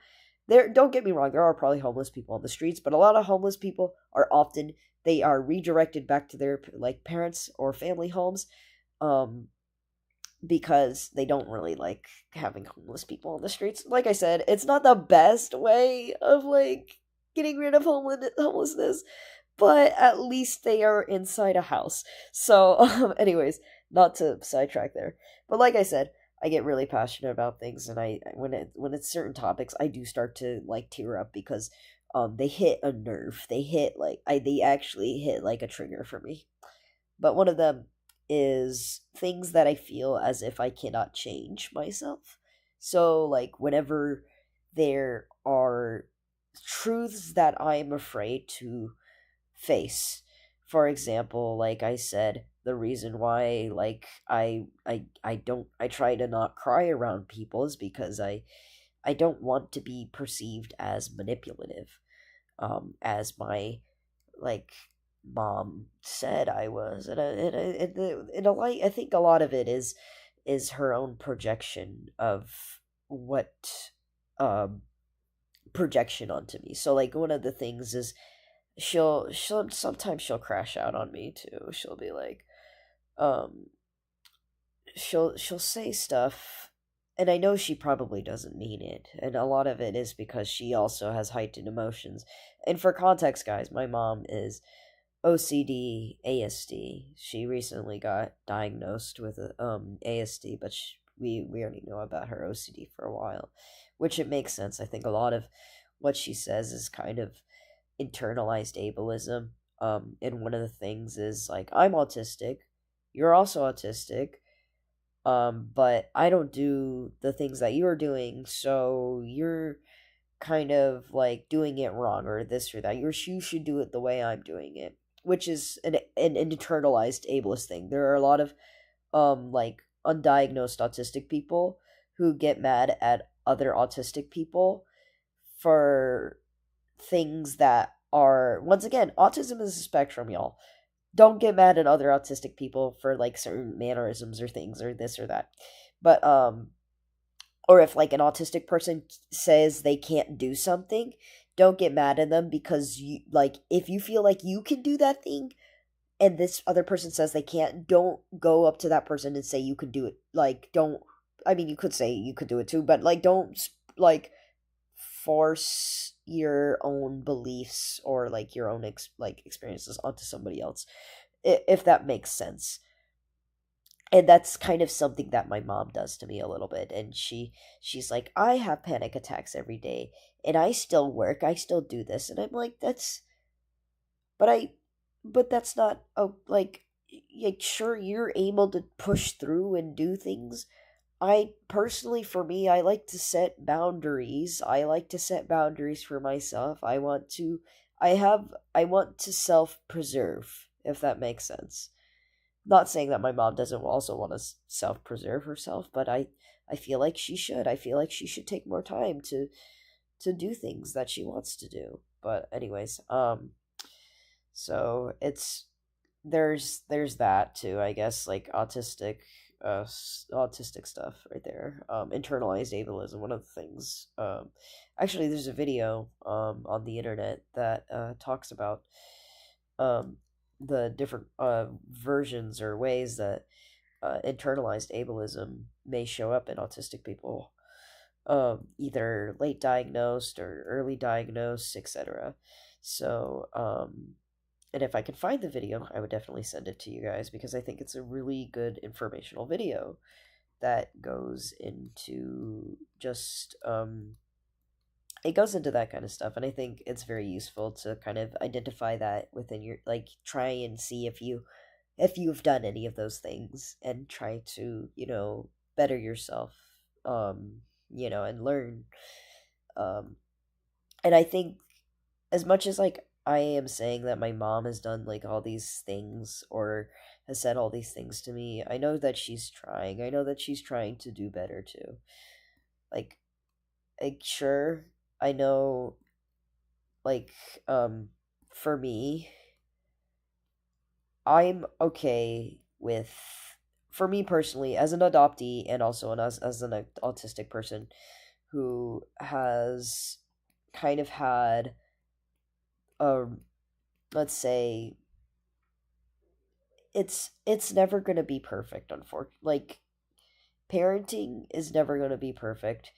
there, don't get me wrong, there are probably homeless people on the streets, but a lot of homeless people are often, they are redirected back to their like parents or family homes, um because they don't really like having homeless people on the streets. Like I said, it's not the best way of like getting rid of homelessness, but at least they are inside a house. So, anyways, not to sidetrack there, but like I said, I get really passionate about things, and when it's certain topics, I do start to like tear up because they hit a nerve. They hit like they actually hit like a trigger for me. But one of them is things that I feel as if I cannot change myself. So, like, whenever there are truths that I'm afraid to face. For example, like I said, the reason why like I don't I try to not cry around people is because I don't want to be perceived as manipulative, as my like mom said I was, in a light, I think a lot of it is her own projection of what um projection onto me. So like one of the things is she'll sometimes she'll crash out on me too. She'll be like, um she'll say stuff, and I know she probably doesn't mean it, and a lot of it is because she also has heightened emotions. And for context, guys, my mom is OCD, ASD. She recently got diagnosed with ASD, but we already know about her OCD for a while, which it makes sense. I think a lot of what she says is kind of internalized ableism. And one of the things is like, I'm autistic, you're also autistic, but I don't do the things that you're doing, so you're kind of like doing it wrong or this or that. You should do it the way I'm doing it, which is an internalized ableist thing. There are a lot of like undiagnosed autistic people who get mad at other autistic people for things that are, once again, autism is a spectrum, y'all. Don't get mad at other autistic people for like certain mannerisms or things or this or that. But or if like an autistic person says they can't do something, don't get mad at them, because you like, if you feel like you can do that thing and this other person says they can't, don't go up to that person and say you can do it. Like, don't, I mean, you could say you could do it too, but like, don't like force your own beliefs or like your own like experiences onto somebody else, if that makes sense. And that's kind of something that my mom does to me a little bit. And she's like, I have panic attacks every day and I still work, I still do this. And I'm like, that's, but I, but that's not, oh, like sure, you're able to push through and do things. I personally, for me, I like to set boundaries. I like to set boundaries for myself. I want to self preserve, if that makes sense. Not saying that my mom doesn't also want to self preserve herself, but I feel like she should. I feel like she should take more time to do things that she wants to do. But anyways, so it's, there's that too, I guess, like autistic stuff right there. Internalized ableism, one of the things. Actually, there's a video on the internet that talks about um the different versions or ways that internalized ableism may show up in autistic people, either late diagnosed or early diagnosed, etc. So and if I could find the video, I would definitely send it to you guys, because I think it's a really good informational video that goes into just it goes into that kind of stuff, and I think it's very useful to kind of identify that within your, like, try and see if you've done any of those things and try to, better yourself, and learn. um and I think, as much as like I am saying that my mom has done like all these things or has said all these things to me, I know that she's trying. I know that she's trying to do better too. Like, sure, I know, like, for me, I'm okay with, for me personally, as an adoptee and also as an autistic person who has kind of had a, let's say, it's never going to be perfect, unfortunately. Like, parenting is never going to be perfect.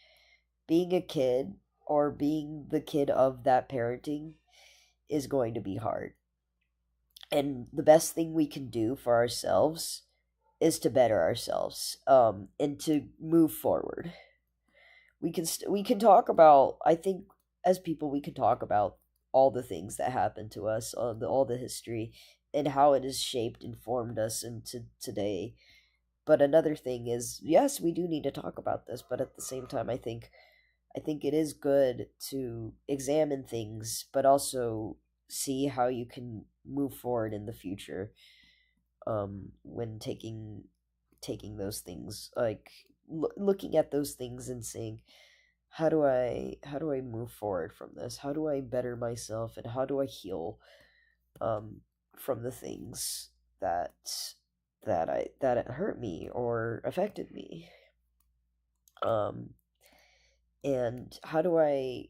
Being a kid or being the kid of that parenting is going to be hard. And the best thing we can do for ourselves is to better ourselves, and to move forward. We can talk about, I think, as people we can talk about all the things that happened to us, all the history, and how it has shaped and formed us into today. But another thing is, yes, we do need to talk about this, but at the same time, I think it is good to examine things, but also see how you can move forward in the future, when taking those things, like looking at those things and saying, how do I move forward from this? How do I better myself, and how do I heal, um from the things that that hurt me or affected me? Um and how do I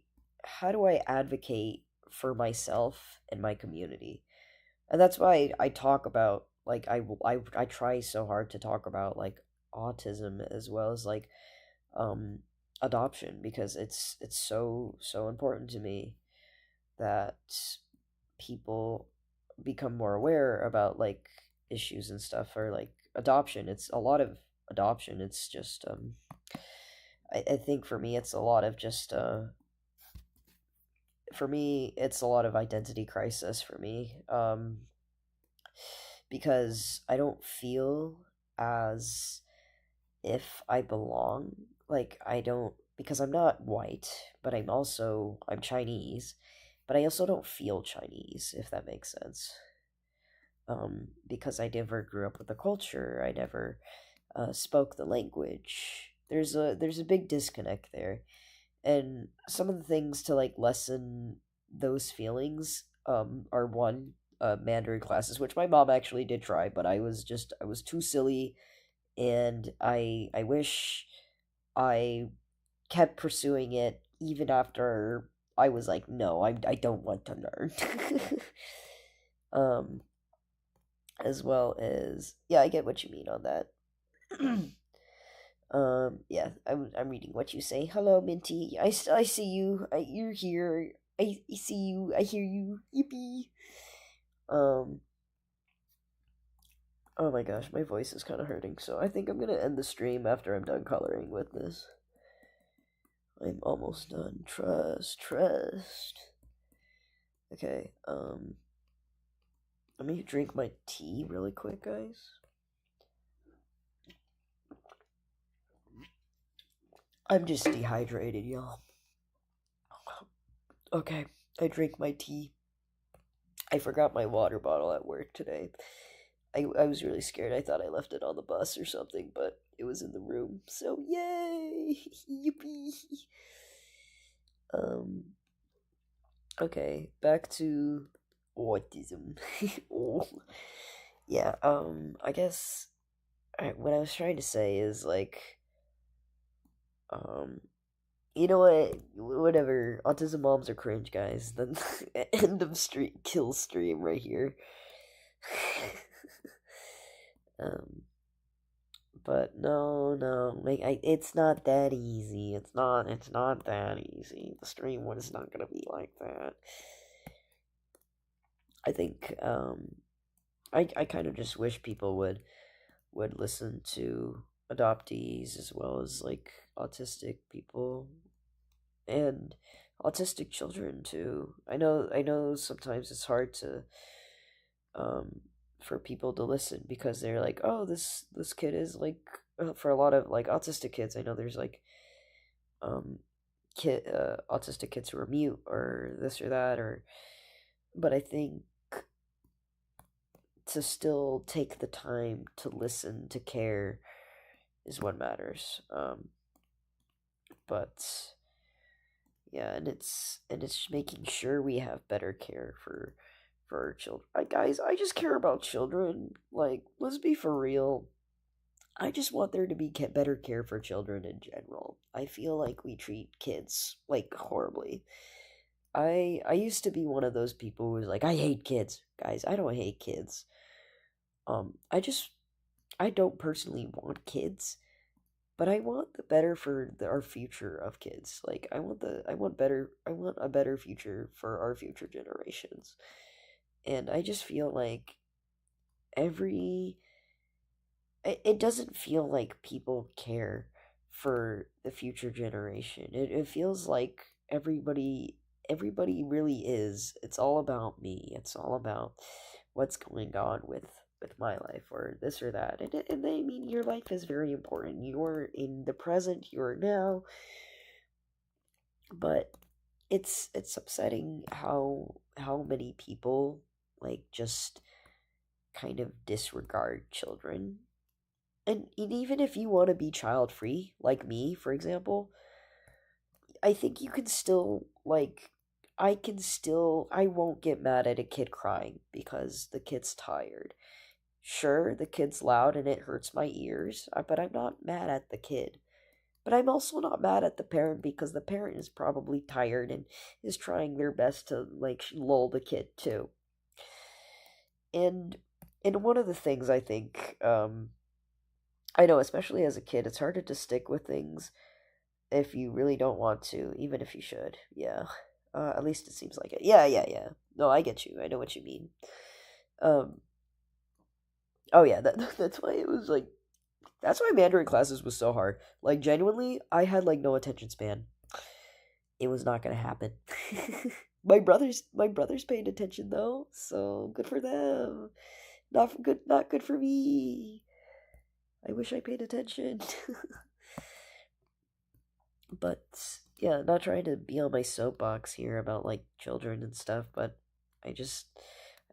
advocate for myself and my community? And that's why I talk about, like, I try so hard to talk about, like, autism, as well as, like, um adoption, because it's so important to me that people become more aware about, like, issues and stuff, or like adoption. It's a lot of adoption. It's just I think for me it's a lot of just for me it's a lot of identity crisis for me, because I don't feel as if I belong. Like, I don't, because I'm not white, but I'm Chinese, but I also don't feel Chinese, if that makes sense. Because I never grew up with the culture. I never spoke the language. There's a big disconnect there, and some of the things to, like, lessen those feelings, are one, Mandarin classes, which my mom actually did try, but I was too silly, and I wish I kept pursuing it even after I was like, no, I don't want to learn. um, as well as, yeah, I get what you mean on that. Yeah, I'm reading what you say. Hello, Minty. I see you. You're here. I see you. I hear you. Yippee. Um. Oh my gosh, my voice is kind of hurting, so I think I'm gonna end the stream after I'm done coloring with this. I'm almost done. Trust. Okay. Let me drink my tea really quick, guys. I'm just dehydrated, y'all. Okay, I drink my tea. I forgot my water bottle at work today. I was really scared. I thought I left it on the bus or something, but it was in the room. So yay! Yippee! Um. Okay, back to autism. Oh. Yeah. I guess what I was trying to say is, like, um, you know what? Whatever. Autism moms are cringe, guys. Then end of kill stream right here. um, but no, like, it's not that easy. It's not that easy. The stream was not gonna be like that. I think I kind of just wish people would listen to adoptees, as well as, like, autistic people and autistic children too. I know sometimes it's hard to um for people to listen, because they're like, oh, this kid is like, for a lot of, like, autistic kids, I know there's, like, um autistic kids who are mute, or this or that, or, but I think to still take the time to listen, to care, is what matters. But yeah, and it's making sure we have better care for our children. Guys, I just care about children. Like, let's be for real. I just want there to be better care for children in general. I feel like we treat kids, like, horribly. I used to be one of those people who was like, I hate kids. Guys, I don't hate kids. I just I don't personally want kids, but I want the better for our future of kids. Like I want a better future for our future generations. And I just feel like every it doesn't feel like people care for the future generation. It feels like everybody really is. It's all about me. It's all about what's going on with my life or this or that. And I mean your life is very important. You're in the present, you're now, but it's upsetting how many people like just kind of disregard children. And even if you want to be child free, like me, for example, I think you can still, like, I won't get mad at a kid crying because the kid's tired. Sure, the kid's loud and it hurts my ears, but I'm not mad at the kid. But I'm also not mad at the parent because the parent is probably tired and is trying their best to, like, lull the kid too. And, and one of the things I think, I know, especially as a kid, it's harder to stick with things if you really don't want to, even if you should. Yeah. At least it seems like it. Yeah, yeah, yeah. No, I get you. I know what you mean. Um. Oh yeah. That's why it was like. That's why Mandarin classes was so hard. Like genuinely, I had like no attention span. It was not gonna happen. My brothers paid attention though, so good for them. Not good for me. I wish I paid attention. But yeah, not trying to be on my soapbox here about like children and stuff, but I just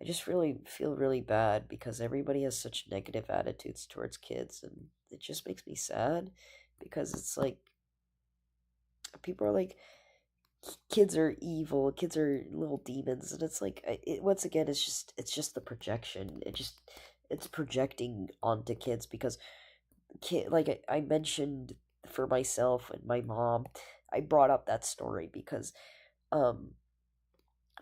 I just really feel really bad because everybody has such negative attitudes towards kids, and it just makes me sad because it's like people are like kids are evil, kids are little demons, and it's like once again it's just the projection. It's projecting onto kids because like I mentioned for myself and my mom, I brought up that story because um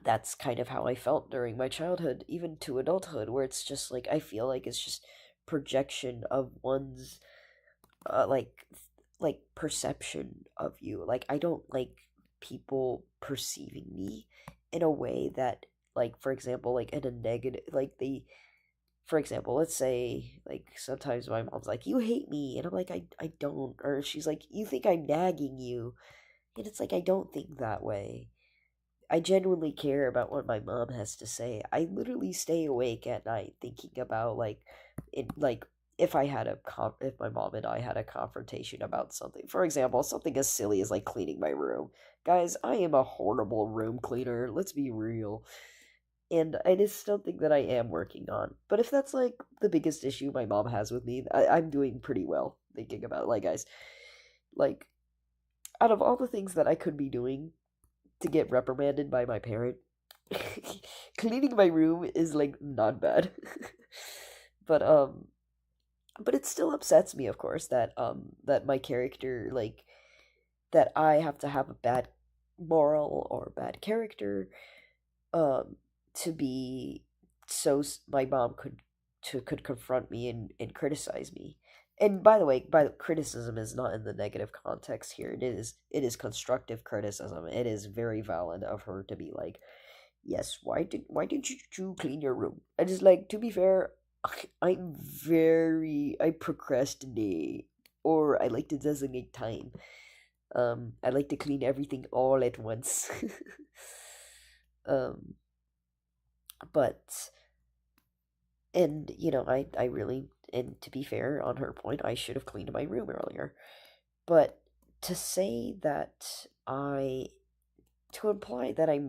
that's kind of how I felt during my childhood, even to adulthood, where it's just like I feel like it's just projection of one's uh like perception of you. Like I don't like people perceiving me in a way that, like, for example, like in a negative, like they, for example, let's say like sometimes my mom's like, "You hate me," and I'm like, I don't, or she's like, "You think I'm nagging you," and it's like I don't think that way. I genuinely care about what my mom has to say. I literally stay awake at night thinking about like it like if my mom and I had a confrontation about something. For example, something as silly as like cleaning my room. Guys, I am a horrible room cleaner. Let's be real. And it is something that I am working on. But if that's like the biggest issue my mom has with me, I'm doing pretty well thinking about it. Like, guys, like out of all the things that I could be doing to get reprimanded by my parent, cleaning my room is like not bad. but but it still upsets me, of course, that my character, like, that I have to have a bad moral or bad character um to be my mom could confront me and criticize me. And by the way, criticism is not in the negative context here. It is constructive criticism. It is very valid of her to be like, yes, why did you clean your room? I just, like, to be fair, I procrastinate, or I like to designate time. I like to clean everything all at once. um but and I really, and to be fair, on her point, I should have cleaned my room earlier. But to say that I to imply that I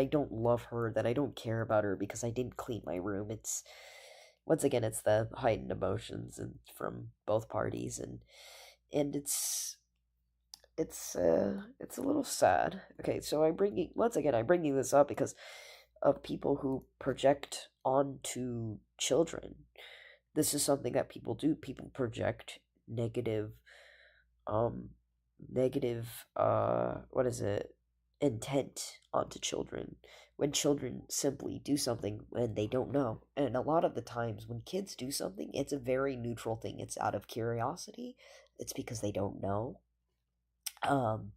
don't love her, that I don't care about her because I didn't clean my room, it's once again it's the heightened emotions and from both parties, and it's a little sad. Okay, so I'm bringing this up because of people who project onto children. This is something that people do. People project negative, um, negative, what is it? intent onto children when children simply do something when they don't know. And a lot of the times when kids do something, it's a very neutral thing. It's out of curiosity. It's because they don't know. Um,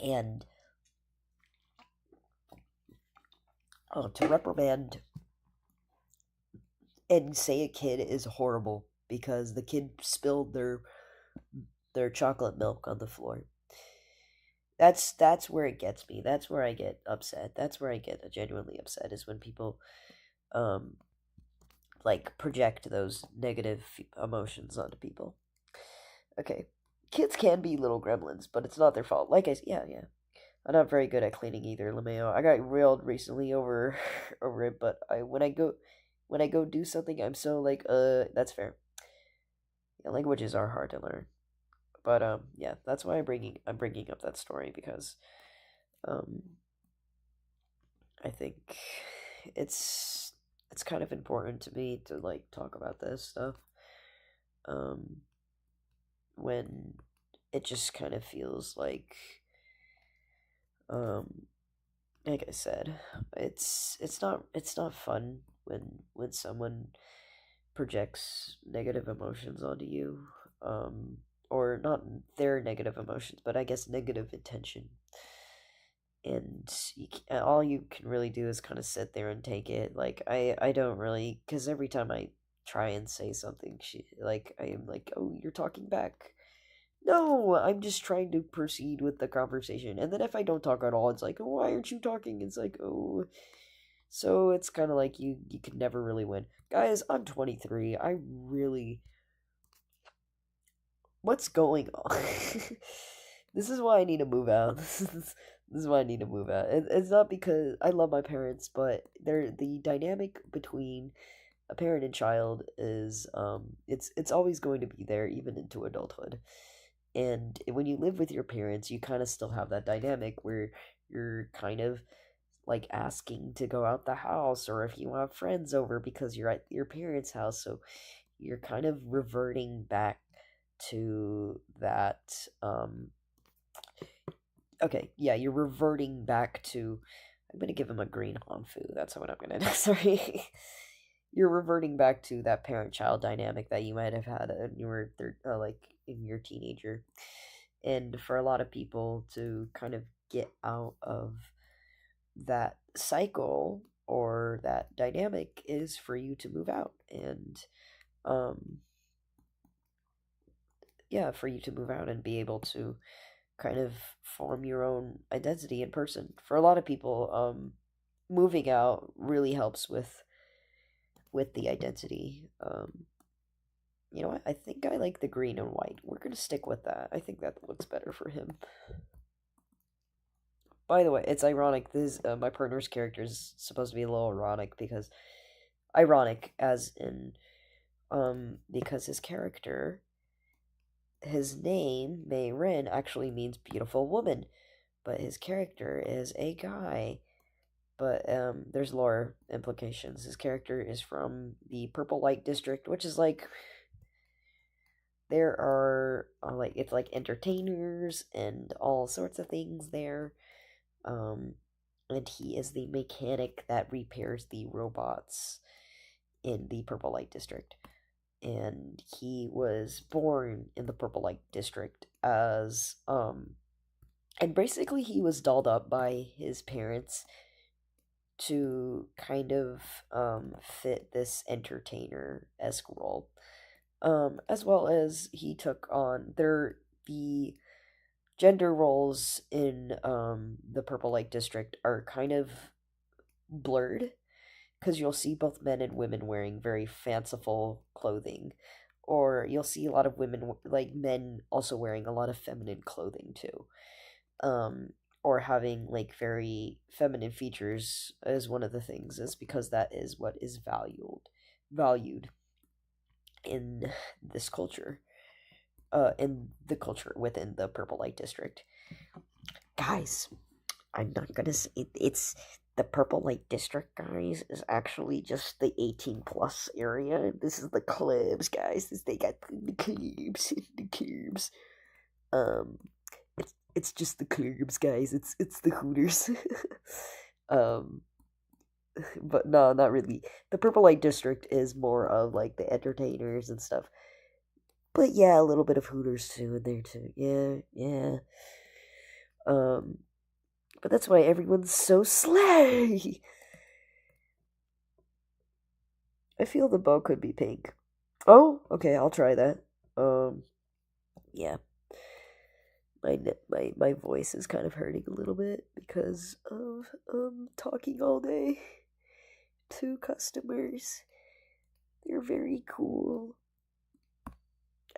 and to reprimand and say a kid is horrible because the kid spilled their chocolate milk on the floor. That's where it gets me. That's where I get upset. That's where I get genuinely upset is when people um like project those negative emotions onto people. Okay. Kids can be little gremlins, but it's not their fault. Like I said, yeah. I'm not very good at cleaning either, Lameo. I got railed recently over over it, but I when I go do something, I'm so like, that's fair. Yeah, languages are hard to learn. But yeah, that's why I'm bringing up that story because um I think it's kind of important to me to like talk about this stuff um when it just kind of feels um like I said, it's not fun when someone projects negative emotions onto you, or not their negative emotions, but I guess negative intention. And all you can really do is kind of sit there and take it. Like I don't really, because every time I try and say something, I am like, oh, you're talking back. No, I'm just trying to proceed with the conversation. And then if I don't talk at all, it's like, oh, why aren't you talking? It's like, oh, so it's kind of like you can never really win. Guys, I'm 23. I really what's going on? This is why I need to move out. This is why I need to move out. It's not because I love my parents, but the dynamic between a parent and child is it's always going to be there even into adulthood. And when you live with your parents, you kind of still have that dynamic where you're kind of like asking to go out the house or if you have friends over because you're at your parents' house. So you're kind of reverting back to that okay, yeah, you're reverting back to I'm gonna give him a green Hanfu. That's what I'm gonna do. Sorry. You're reverting back to that parent-child dynamic that you might have had when you were like in your teenager. And for a lot of people to kind of get out of that cycle or that dynamic is for you to move out and um yeah, for you to move out and be able to kind of form your own identity in person. For a lot of people, moving out really helps with the identity. You know what? I think I like the green and white. We're gonna stick with that. I think that looks better for him. By the way, it's ironic. This my partner's character is supposed to be a little ironic because ironic as in because his name Mei Rin actually means beautiful woman, but his character is a guy. But there's lore implications. His character is from the Purple Light District, which is like there are like it's like entertainers and all sorts of things there. Um, and he is the mechanic that repairs the robots in the Purple Light District. And he was born in the Purple Light District as and basically he was dolled up by his parents to kind of fit this entertainer-esque role. As well as he took on the gender roles in the Purple Light District are kind of blurred because you'll see both men and women wearing very fanciful clothing, or you'll see a lot of women like men also wearing a lot of feminine clothing too. Or having like very feminine features is one of the things is because that is what is valued in this culture, in the culture within the Purple Light District. Guys, I'm not gonna say it's the Purple Light District, guys, is actually just the 18 plus area. This is the clubs, guys. They got the clubs, the clubs. Um, It's just the clubs, guys. It's the Hooters. um, but no, not really. The Purple Light District is more of like the entertainers and stuff. But yeah, a little bit of Hooters too in there too. Yeah, yeah. Um, but that's why everyone's so slay. I feel the bow could be pink. Oh, okay, I'll try that. Um, yeah. My voice is kind of hurting a little bit because of talking all day to customers. They're very cool.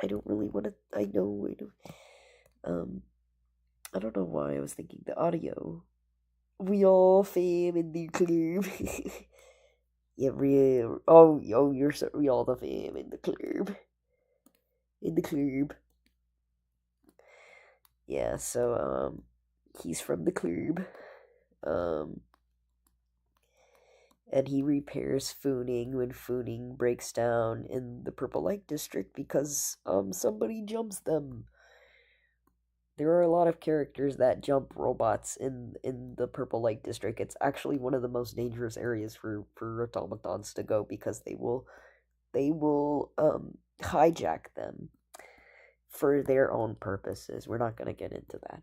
I don't really want to. I know. I don't. I don't know why I was thinking the audio. We all fam in the club. Yeah, real. Oh, you're so. We all the fam in the club. In the club. Yeah. So he's from the club. Um, and he repairs Fooning when Fooning breaks down in the Purple Light District because somebody jumps them. There are a lot of characters that jump robots in the Purple Light District. It's actually one of the most dangerous areas for automatons to go because they will hijack them for their own purposes. We're not gonna get into that.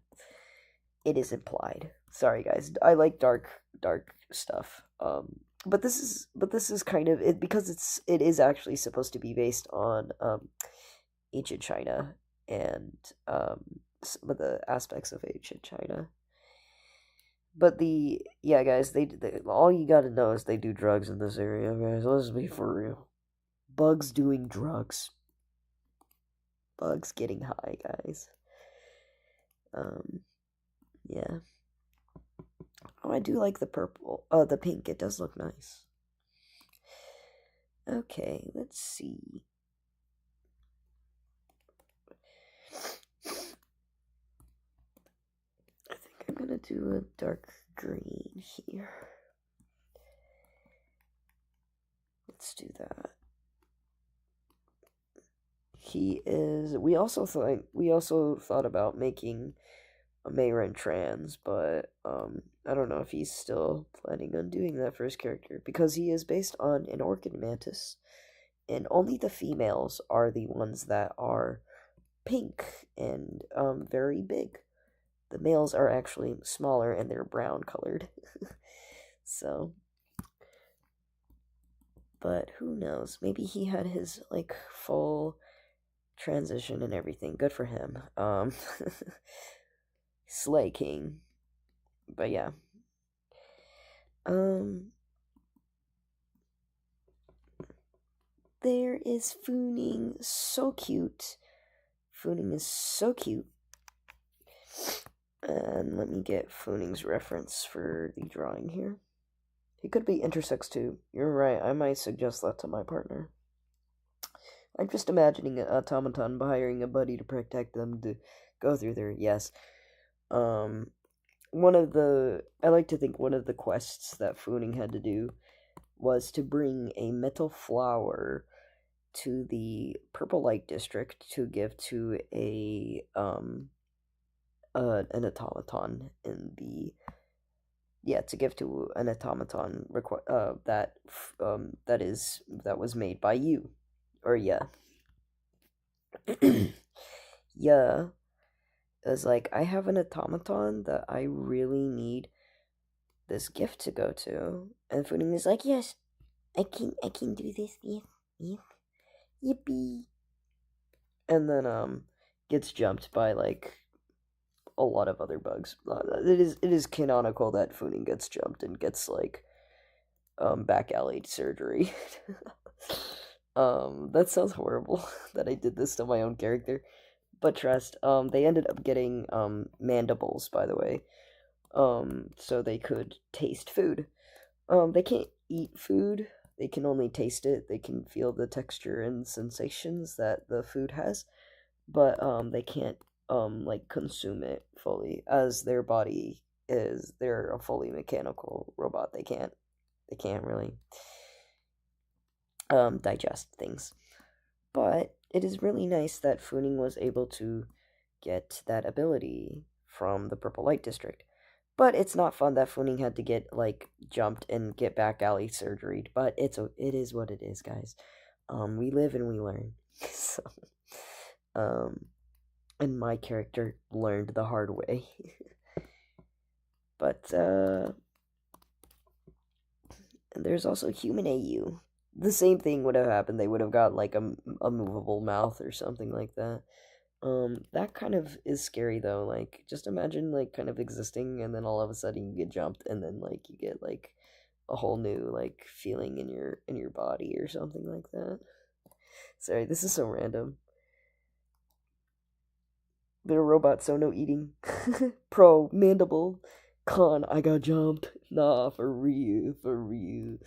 It is implied. Sorry guys. I like dark stuff. But this is kind of it because it is actually supposed to be based on ancient China and some of the aspects of ancient China. But yeah, guys, they all you gotta know is they do drugs in this area, guys. Let's be for real. Bugs doing drugs. Bugs getting high, guys. Yeah. Oh, I do like the purple. The pink. It does look nice. Okay, let's see. I think I'm gonna do a dark green here. Let's do that. He is. We also thought about making a Mayren trans, but I don't know if he's still planning on doing that for his character because he is based on an orchid mantis, and only the females are the ones that are pink and very big. The males are actually smaller and they're brown colored. So, but who knows? Maybe he had his like full transition and everything. Good for him. Slay King. But yeah. There is Fooning, so cute. Fooning is so cute. And let me get Fooning's reference for the drawing here. He could be intersex too. You're right, I might suggest that to my partner. I'm just imagining an automaton hiring a buddy to protect them to go through their yes. I like to think one of the quests that Fooning had to do was to bring a metal flower to the Purple Light District to give to an automaton in the to give to an automaton that was made by you or yeah. Yeah, it was like I have an automaton that I really need this gift to go to, and Fooning is like, yes, I can do this. Yeah. Yippee. And then gets jumped by like a lot of other bugs. It is canonical that Fooning gets jumped and gets like back alley surgery. That sounds horrible that I did this to my own character. But trust, they ended up getting mandibles, by the way. So they could taste food. They can't eat food. They can only taste it. They can feel the texture and sensations that the food has, but they can't like consume it fully as their body is they're a fully mechanical robot. They can't really digest things. But it is really nice that Fooning was able to get that ability from the Purple Light District. But it's not fun that Funing had to get like jumped and get back alley surgery. But it is what it is, guys. We live and we learn. So, um, and my character learned the hard way. But and there's also human AU. The same thing would have happened. They would have got like a movable mouth or something like that. That kind of is scary though. Like, just imagine like kind of existing, and then all of a sudden you get jumped, and then like you get like a whole new like feeling in your body or something like that. Sorry, this is so random. They're robots, so no eating. Pro mandible. Con, I got jumped. Nah, for real, for real.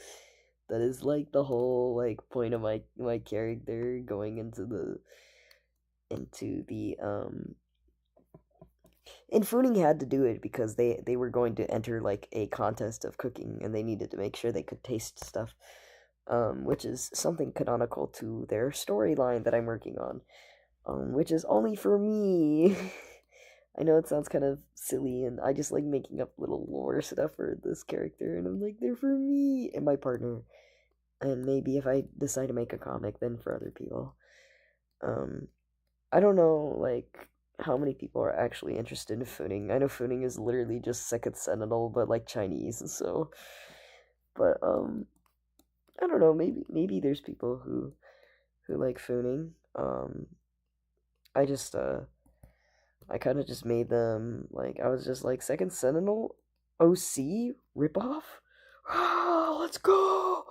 That is like the whole like point of my character going into the and Funing had to do it because they were going to enter like a contest of cooking, and they needed to make sure they could taste stuff, which is something canonical to their storyline that I'm working on, which is only for me. I know it sounds kind of silly, and I just like making up little lore stuff for this character, and I'm like, they're for me and my partner, and maybe if I decide to make a comic, then for other people. I don't know, like, how many people are actually interested in Funing. I know Funing is literally just Second Sentinel, but like Chinese, so. But I don't know. Maybe there's people who like Funing. I just I kind of just made them like I was just like Second Sentinel, OC ripoff. Ah, let's go.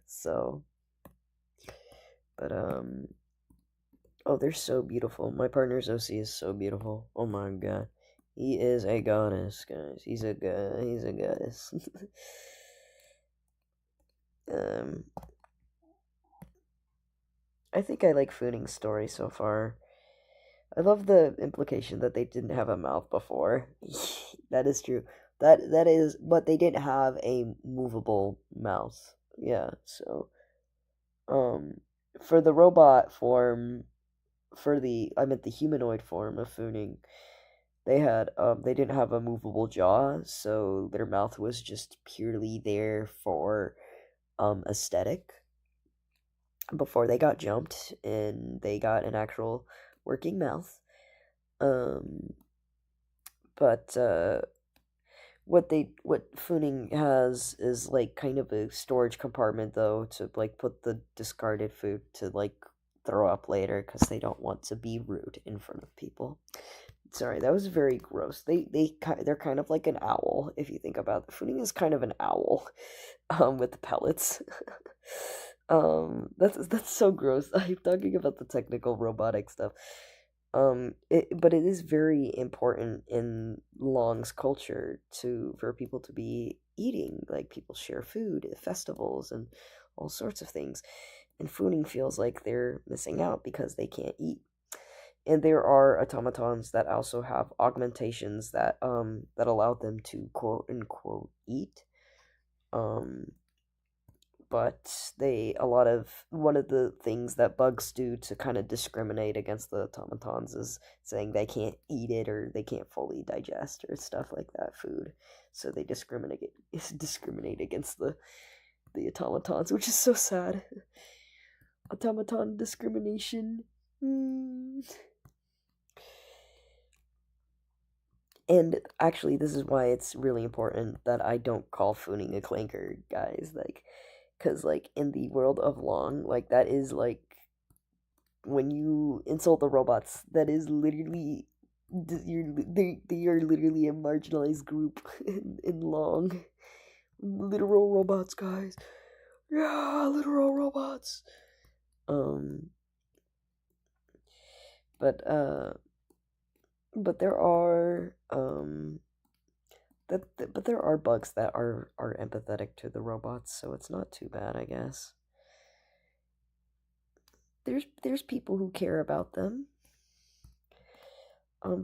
So, but oh, they're so beautiful. My partner's OC is so beautiful. Oh my god. He is a goddess, guys. He's a goddess. um I think I like Funing's story so far. I love the implication that they didn't have a mouth before. That is true. That is, but they didn't have a movable mouth. Yeah, so for the robot form, I meant the humanoid form of Funing, they didn't have a movable jaw, so their mouth was just purely there for aesthetic before they got jumped and they got an actual working mouth. Um but what Funing has is like kind of a storage compartment though, to like put the discarded food to like throw up later because they don't want to be rude in front of people. Sorry, that was very gross. They're kind of like an owl if you think about it. Funing is kind of an owl, with the pellets. That's so gross. I'm talking about the technical robotic stuff. But it is very important in Long's culture for people to be eating. Like, people share food at festivals and all sorts of things. And Funing feels like they're missing out because they can't eat. And there are automatons that also have augmentations that allow them to quote unquote eat. Um but one of the things that bugs do to kind of discriminate against the automatons is saying they can't eat it or they can't fully digest or stuff like that food. So they discriminate against the automatons, which is so sad. Automaton discrimination. And actually, this is why it's really important that I don't call Funing a clanker, guys. Like, because, like, in the world of Long, like, that is, like, when you insult the robots, that is literally, they are literally a marginalized group in Long. Literal robots, guys. Yeah, literal robots. Um, but, but there are, but there are bugs that are empathetic to the robots, so it's not too bad, I guess. There's people who care about them.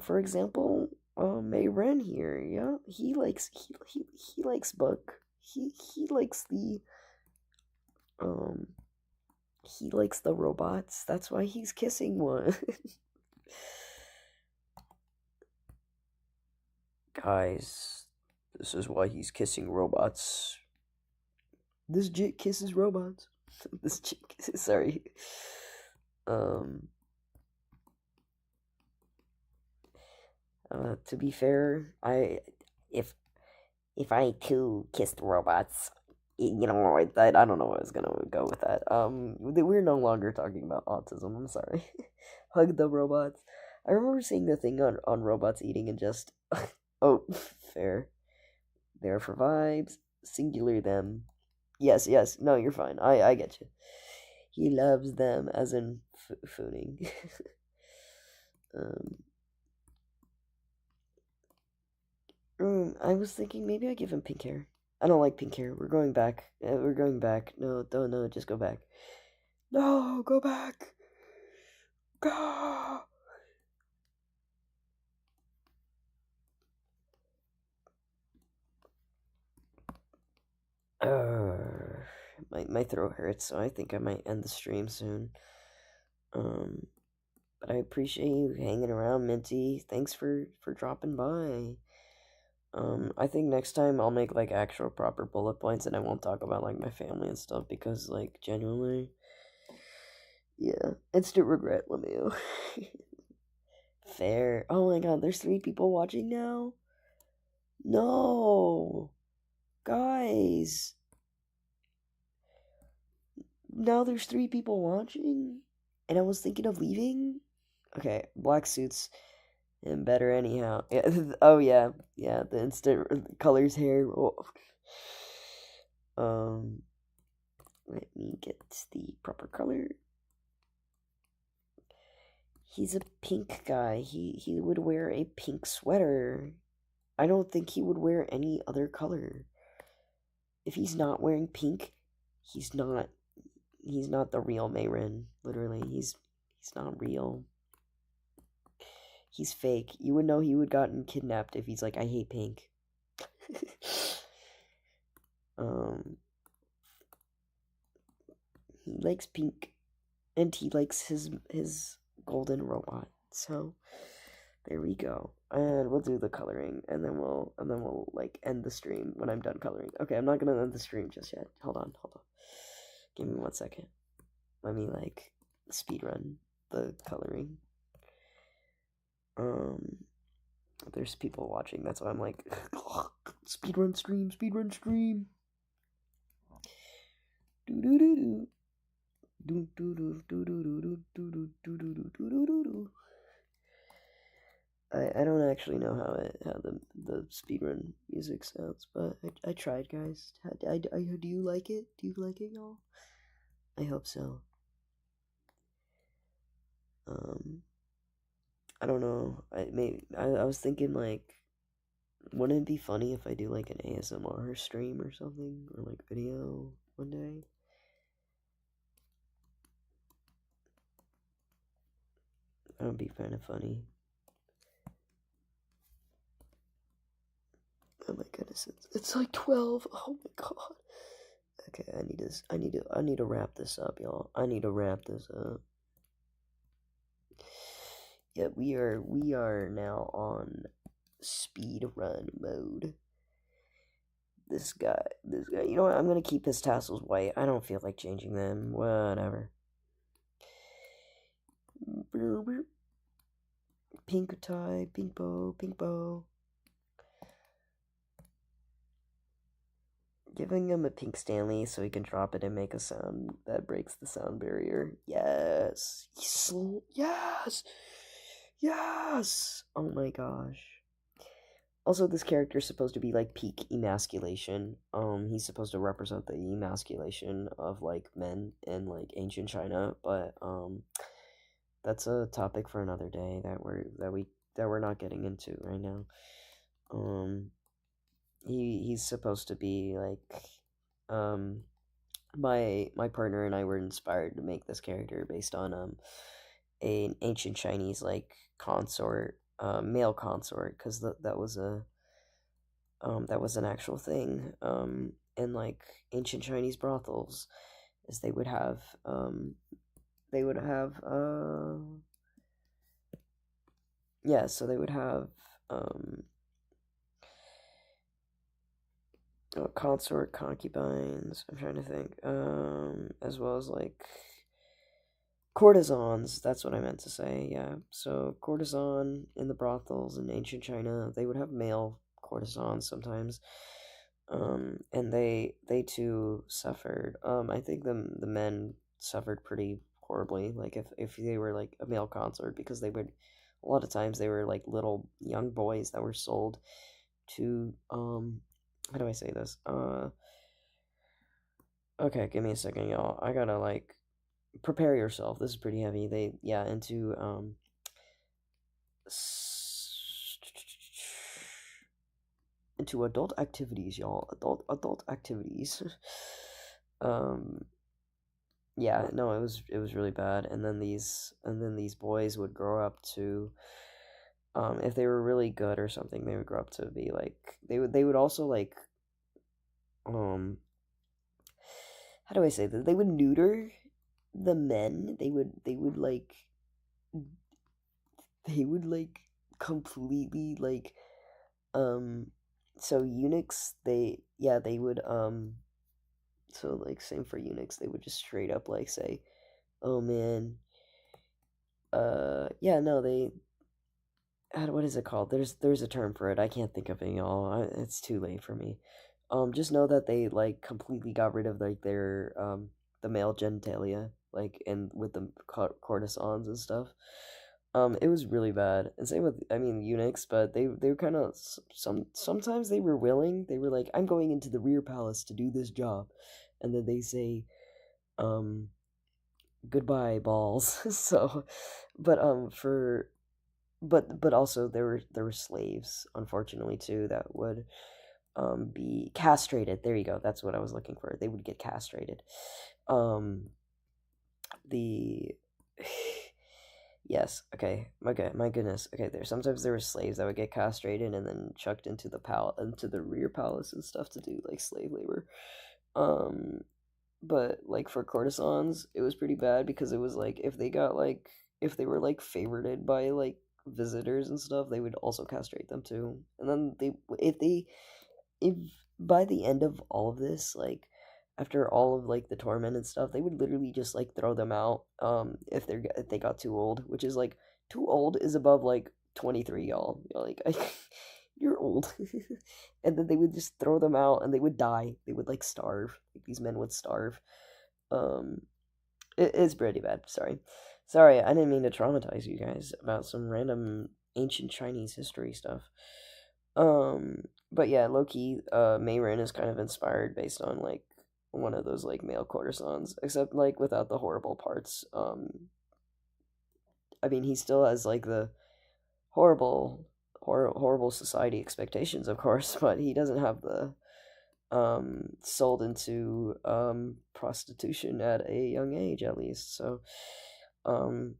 For example, Mayren here, yeah, he likes Buck. He likes um he likes the robots. That's why he's kissing one. Guys, this is why he's kissing robots. This jit kisses robots. This jit kisses, sorry. To be fair, if if I too kissed robots, you know, I don't know what I was gonna go with that. We're no longer talking about autism. I'm sorry. Hug the robots. I remember seeing the thing on robots eating and just oh, fair. There for vibes. Singular them. Yes, yes. No, you're fine. I get you. He loves them, as in fooning. um, I was thinking maybe I give him pink hair. I don't like pink hair. We're going back. We're going back. No, don't no, just go back. No, go back. Go. My throat hurts, so I think I might end the stream soon. But I appreciate you hanging around, Minty. Thanks for dropping by. I think next time I'll make like actual proper bullet points and I won't talk about like my family and stuff because like genuinely, yeah, instant regret, Lemieux. Fair. Oh my god, there's 3 people watching now. No, guys. Now there's 3 people watching, and I was thinking of leaving. Okay, black suits and better anyhow. Yeah. Oh yeah, yeah. The instant colors hair. Oh. Let me get the proper color. He's a pink guy. He would wear a pink sweater. I don't think he would wear any other color. If he's not wearing pink, he's not the real Mayrin. Literally, he's not real. He's fake. You would know he would gotten kidnapped if he's like, I hate pink. He likes pink, and he likes his golden robot. So there we go. And we'll do the coloring, and then we'll like end the stream when I'm done coloring. Okay, I'm not gonna end the stream just yet. Hold on. Give me 1 second. Let me like speed run the coloring. There's people watching. That's why I'm like speed run stream. Do do do do. Do do do do do do do do do do do do do. I don't actually know how the speedrun music sounds, but I tried, guys. Do you like it? Do you like it, y'all? I hope so. I don't know. I was thinking like, wouldn't it be funny if I do like an ASMR stream or something, or like video one day? That would be kind of funny. Oh my goodness, it's like 12. Oh my god. Okay, I need to wrap this up, y'all. I need to wrap this up. Yeah, we are now on speed run mode. This guy, you know what? I'm gonna keep his tassels white. I don't feel like changing them. Whatever. Pink tie, pink bow. Giving him a pink Stanley so he can drop it and make a sound that breaks the sound barrier. Yes. Yes. Yes. Oh my gosh. Also, this character is supposed to be like peak emasculation. He's supposed to represent the emasculation of like men in like ancient China, but that's a topic for another day that we're not getting into right now. He's supposed to be like my partner and I were inspired to make this character based on an ancient Chinese like consort, male consort, because that was an actual thing in like ancient Chinese brothels, is they would have yeah, so they would have consort, concubines. I'm trying to think. As well as like courtesans. That's what I meant to say. Yeah. So courtesan in the brothels in ancient China, they would have male courtesans sometimes. And they too suffered. I think the men suffered pretty horribly. Like if they were like a male consort, because they would a lot of times they were like little young boys that were sold to how do I say this? Okay, give me a second, y'all. I gotta like prepare yourself. This is pretty heavy. They into into adult activities, y'all. Adult activities. um yeah, no, it was really bad. And then these boys would grow up to if they were really good or something, they would grow up to be like they would also like um how do I say that? They would neuter the men. They would like completely like um so eunuchs they would so like same for eunuchs, they would just straight up like say, "Oh man, yeah, no, they what is it called? There's a term for it. I can't think of it, y'all. It's too late for me. Just know that they like completely got rid of like their the male genitalia, like and with the courtesans and stuff. It was really bad. And same with eunuchs, but they were kind of sometimes they were willing. They were like, I'm going into the rear palace to do this job, and then they say, um, goodbye balls. So, but for but also there were slaves, unfortunately, too, that would be castrated. There you go. That's what I was looking for. They would get castrated. Um the yes, okay. My goodness. Okay, there were slaves that would get castrated and then chucked into the rear palace and stuff to do like slave labor. Um but like for courtesans, it was pretty bad because it was like if they were like favorited by like visitors and stuff, they would also castrate them too. And then if by the end of all of this, like after all of like the torment and stuff, they would literally just like throw them out if they got too old, which is like too old is above like 23, y'all. You're like you're old. And then they would just throw them out and they would die. They would like starve. Like these men would starve. Um it's pretty bad. Sorry, I didn't mean to traumatize you guys about some random ancient Chinese history stuff. But yeah, low key, Mayrin is kind of inspired based on like one of those like male courtesans, except like without the horrible parts. He still has like the horrible society expectations, of course, but he doesn't have the sold into prostitution at a young age, at least. So um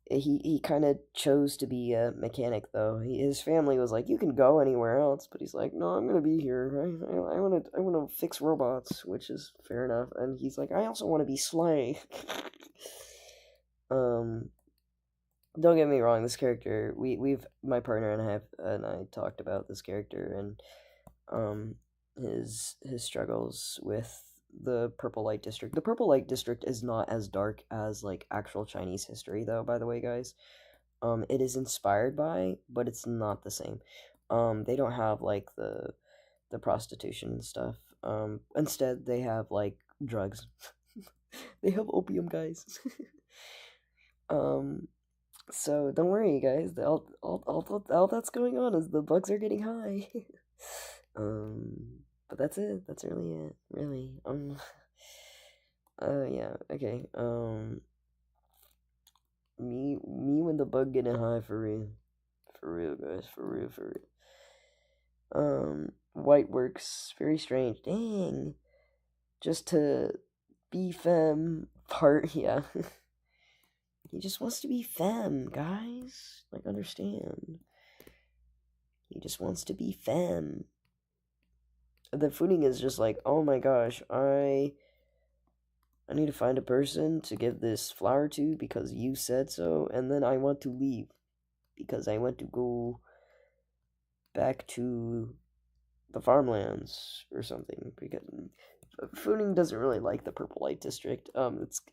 he kind of chose to be a mechanic, though. His family was like, you can go anywhere else, but he's like, no, I'm gonna be here. I want to fix robots, which is fair enough. And he's like, I also want to be Slay. um don't get me wrong, this character, we've my partner and I talked about this character and um his struggles with the Purple Light District. The Purple Light District is not as dark as like actual Chinese history, though, by the way, guys. It is inspired by, but it's not the same. They don't have like the prostitution stuff. Instead they have like drugs. They have opium, guys. um so don't worry, guys. All that's going on is the bugs are getting high. But that's it. That's really it. Really. Yeah. Okay. Me when the bug getting high for real. For real, guys. For real. For real. White works very strange. Dang. Just to be femme part. Yeah. He just wants to be femme, guys. Like, understand. He just wants to be femme. The Footing is just like, oh my gosh, I need to find a person to give this flower to because you said so, and then I want to leave because I want to go back to the farmlands or something, because Funing doesn't really like the Purple Light District.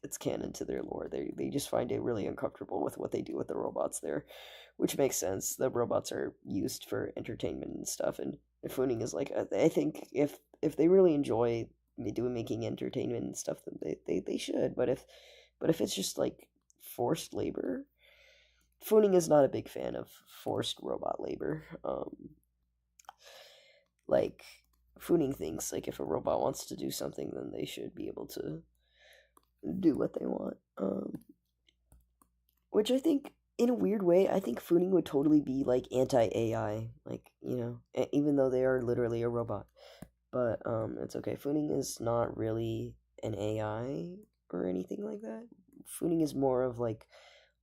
It's canon to their lore. They just find it really uncomfortable with what they do with the robots there, which makes sense. The robots are used for entertainment and stuff, and Funing is like, I think if they really enjoy making entertainment and stuff, then they should. But if it's just like forced labor, Funing is not a big fan of forced robot labor. Like Funing thinks like if a robot wants to do something, then they should be able to do what they want. Which I think, in a weird way, I think Funing would totally be like anti AI, like even though they are literally a robot. But it's okay. Funing is not really an AI or anything like that. Funing is more of like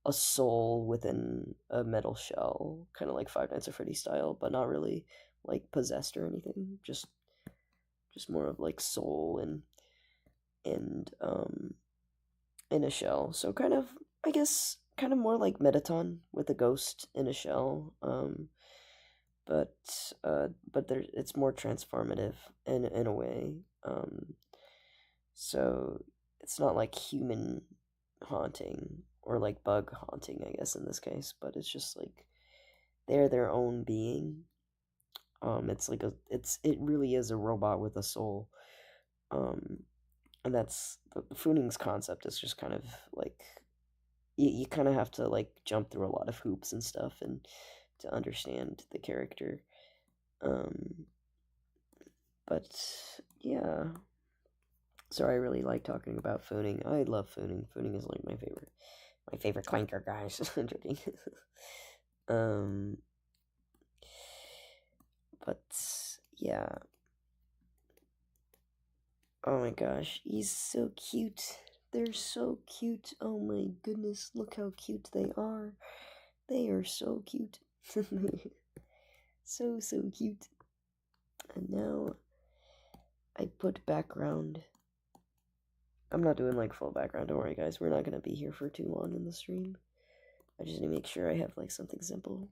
a soul within a metal shell, kind of like Five Nights at Freddy's style, but not really like possessed or anything. Just more of like soul and in a shell. So kind of, I guess, kind of more like Metaton with a ghost in a shell. But there it's more transformative in a way. So it's not like human haunting or like bug haunting, I guess in this case, but it's just like they're their own being. It's like it really is a robot with a soul. Um, and that's the Funing's concept is just kind of like you kind of have to like jump through a lot of hoops and stuff and to understand the character. Um, but yeah, so I really like talking about Funing. I love Funing. Funing is like my favorite clanker, guys. I'm joking. um, but yeah. Oh my gosh, he's so cute. They're so cute. Oh my goodness, look how cute they are. They are so cute. So cute. And now I put background. I'm not doing like full background, don't worry guys. We're not gonna be here for too long in the stream. I just need to make sure I have like something simple.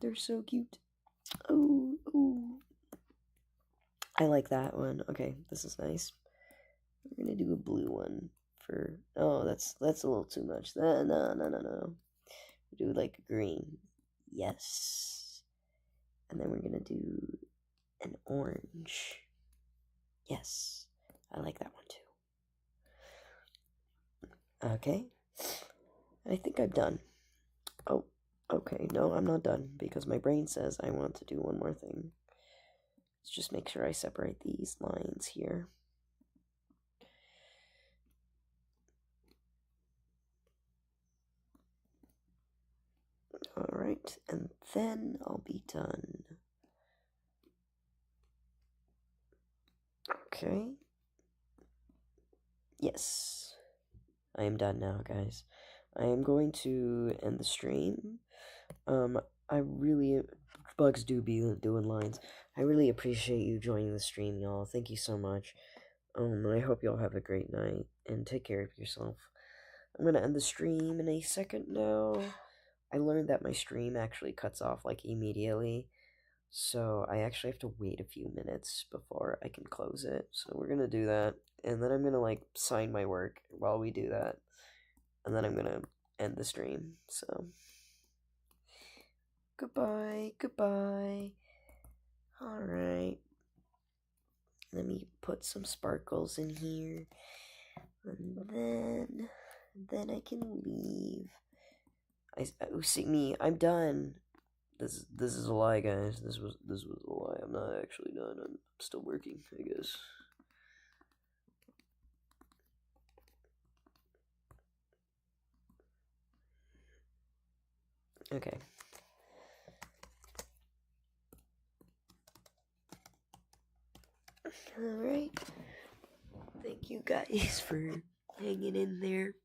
They're so cute. Oh, oh. I like that one. Okay, this is nice. We're gonna do a blue one for. Oh, that's a little too much. No. Do like green. Yes. And then we're gonna do an orange. Yes. I like that one too. Okay. I think I'm done. Oh, okay. No, I'm not done because my brain says I want to do one more thing. Let's just make sure I separate these lines here. Alright, and then I'll be done. Okay. Yes. I am done now, guys. I am going to end the stream. I really, Bugs do be doing lines. I really appreciate you joining the stream, y'all. Thank you so much. I hope y'all have a great night, and take care of yourself. I'm gonna end the stream in a second now. I learned that my stream actually cuts off, like, immediately, so I actually have to wait a few minutes before I can close it. So we're gonna do that, and then I'm gonna, like, sign my work while we do that, and then I'm gonna end the stream, so... Goodbye. Alright. Let me put some sparkles in here. And then I can leave. See me, I'm done. This is a lie, guys. This was a lie. I'm not actually done. I'm still working, I guess. Okay. Alright. Thank you guys for hanging in there.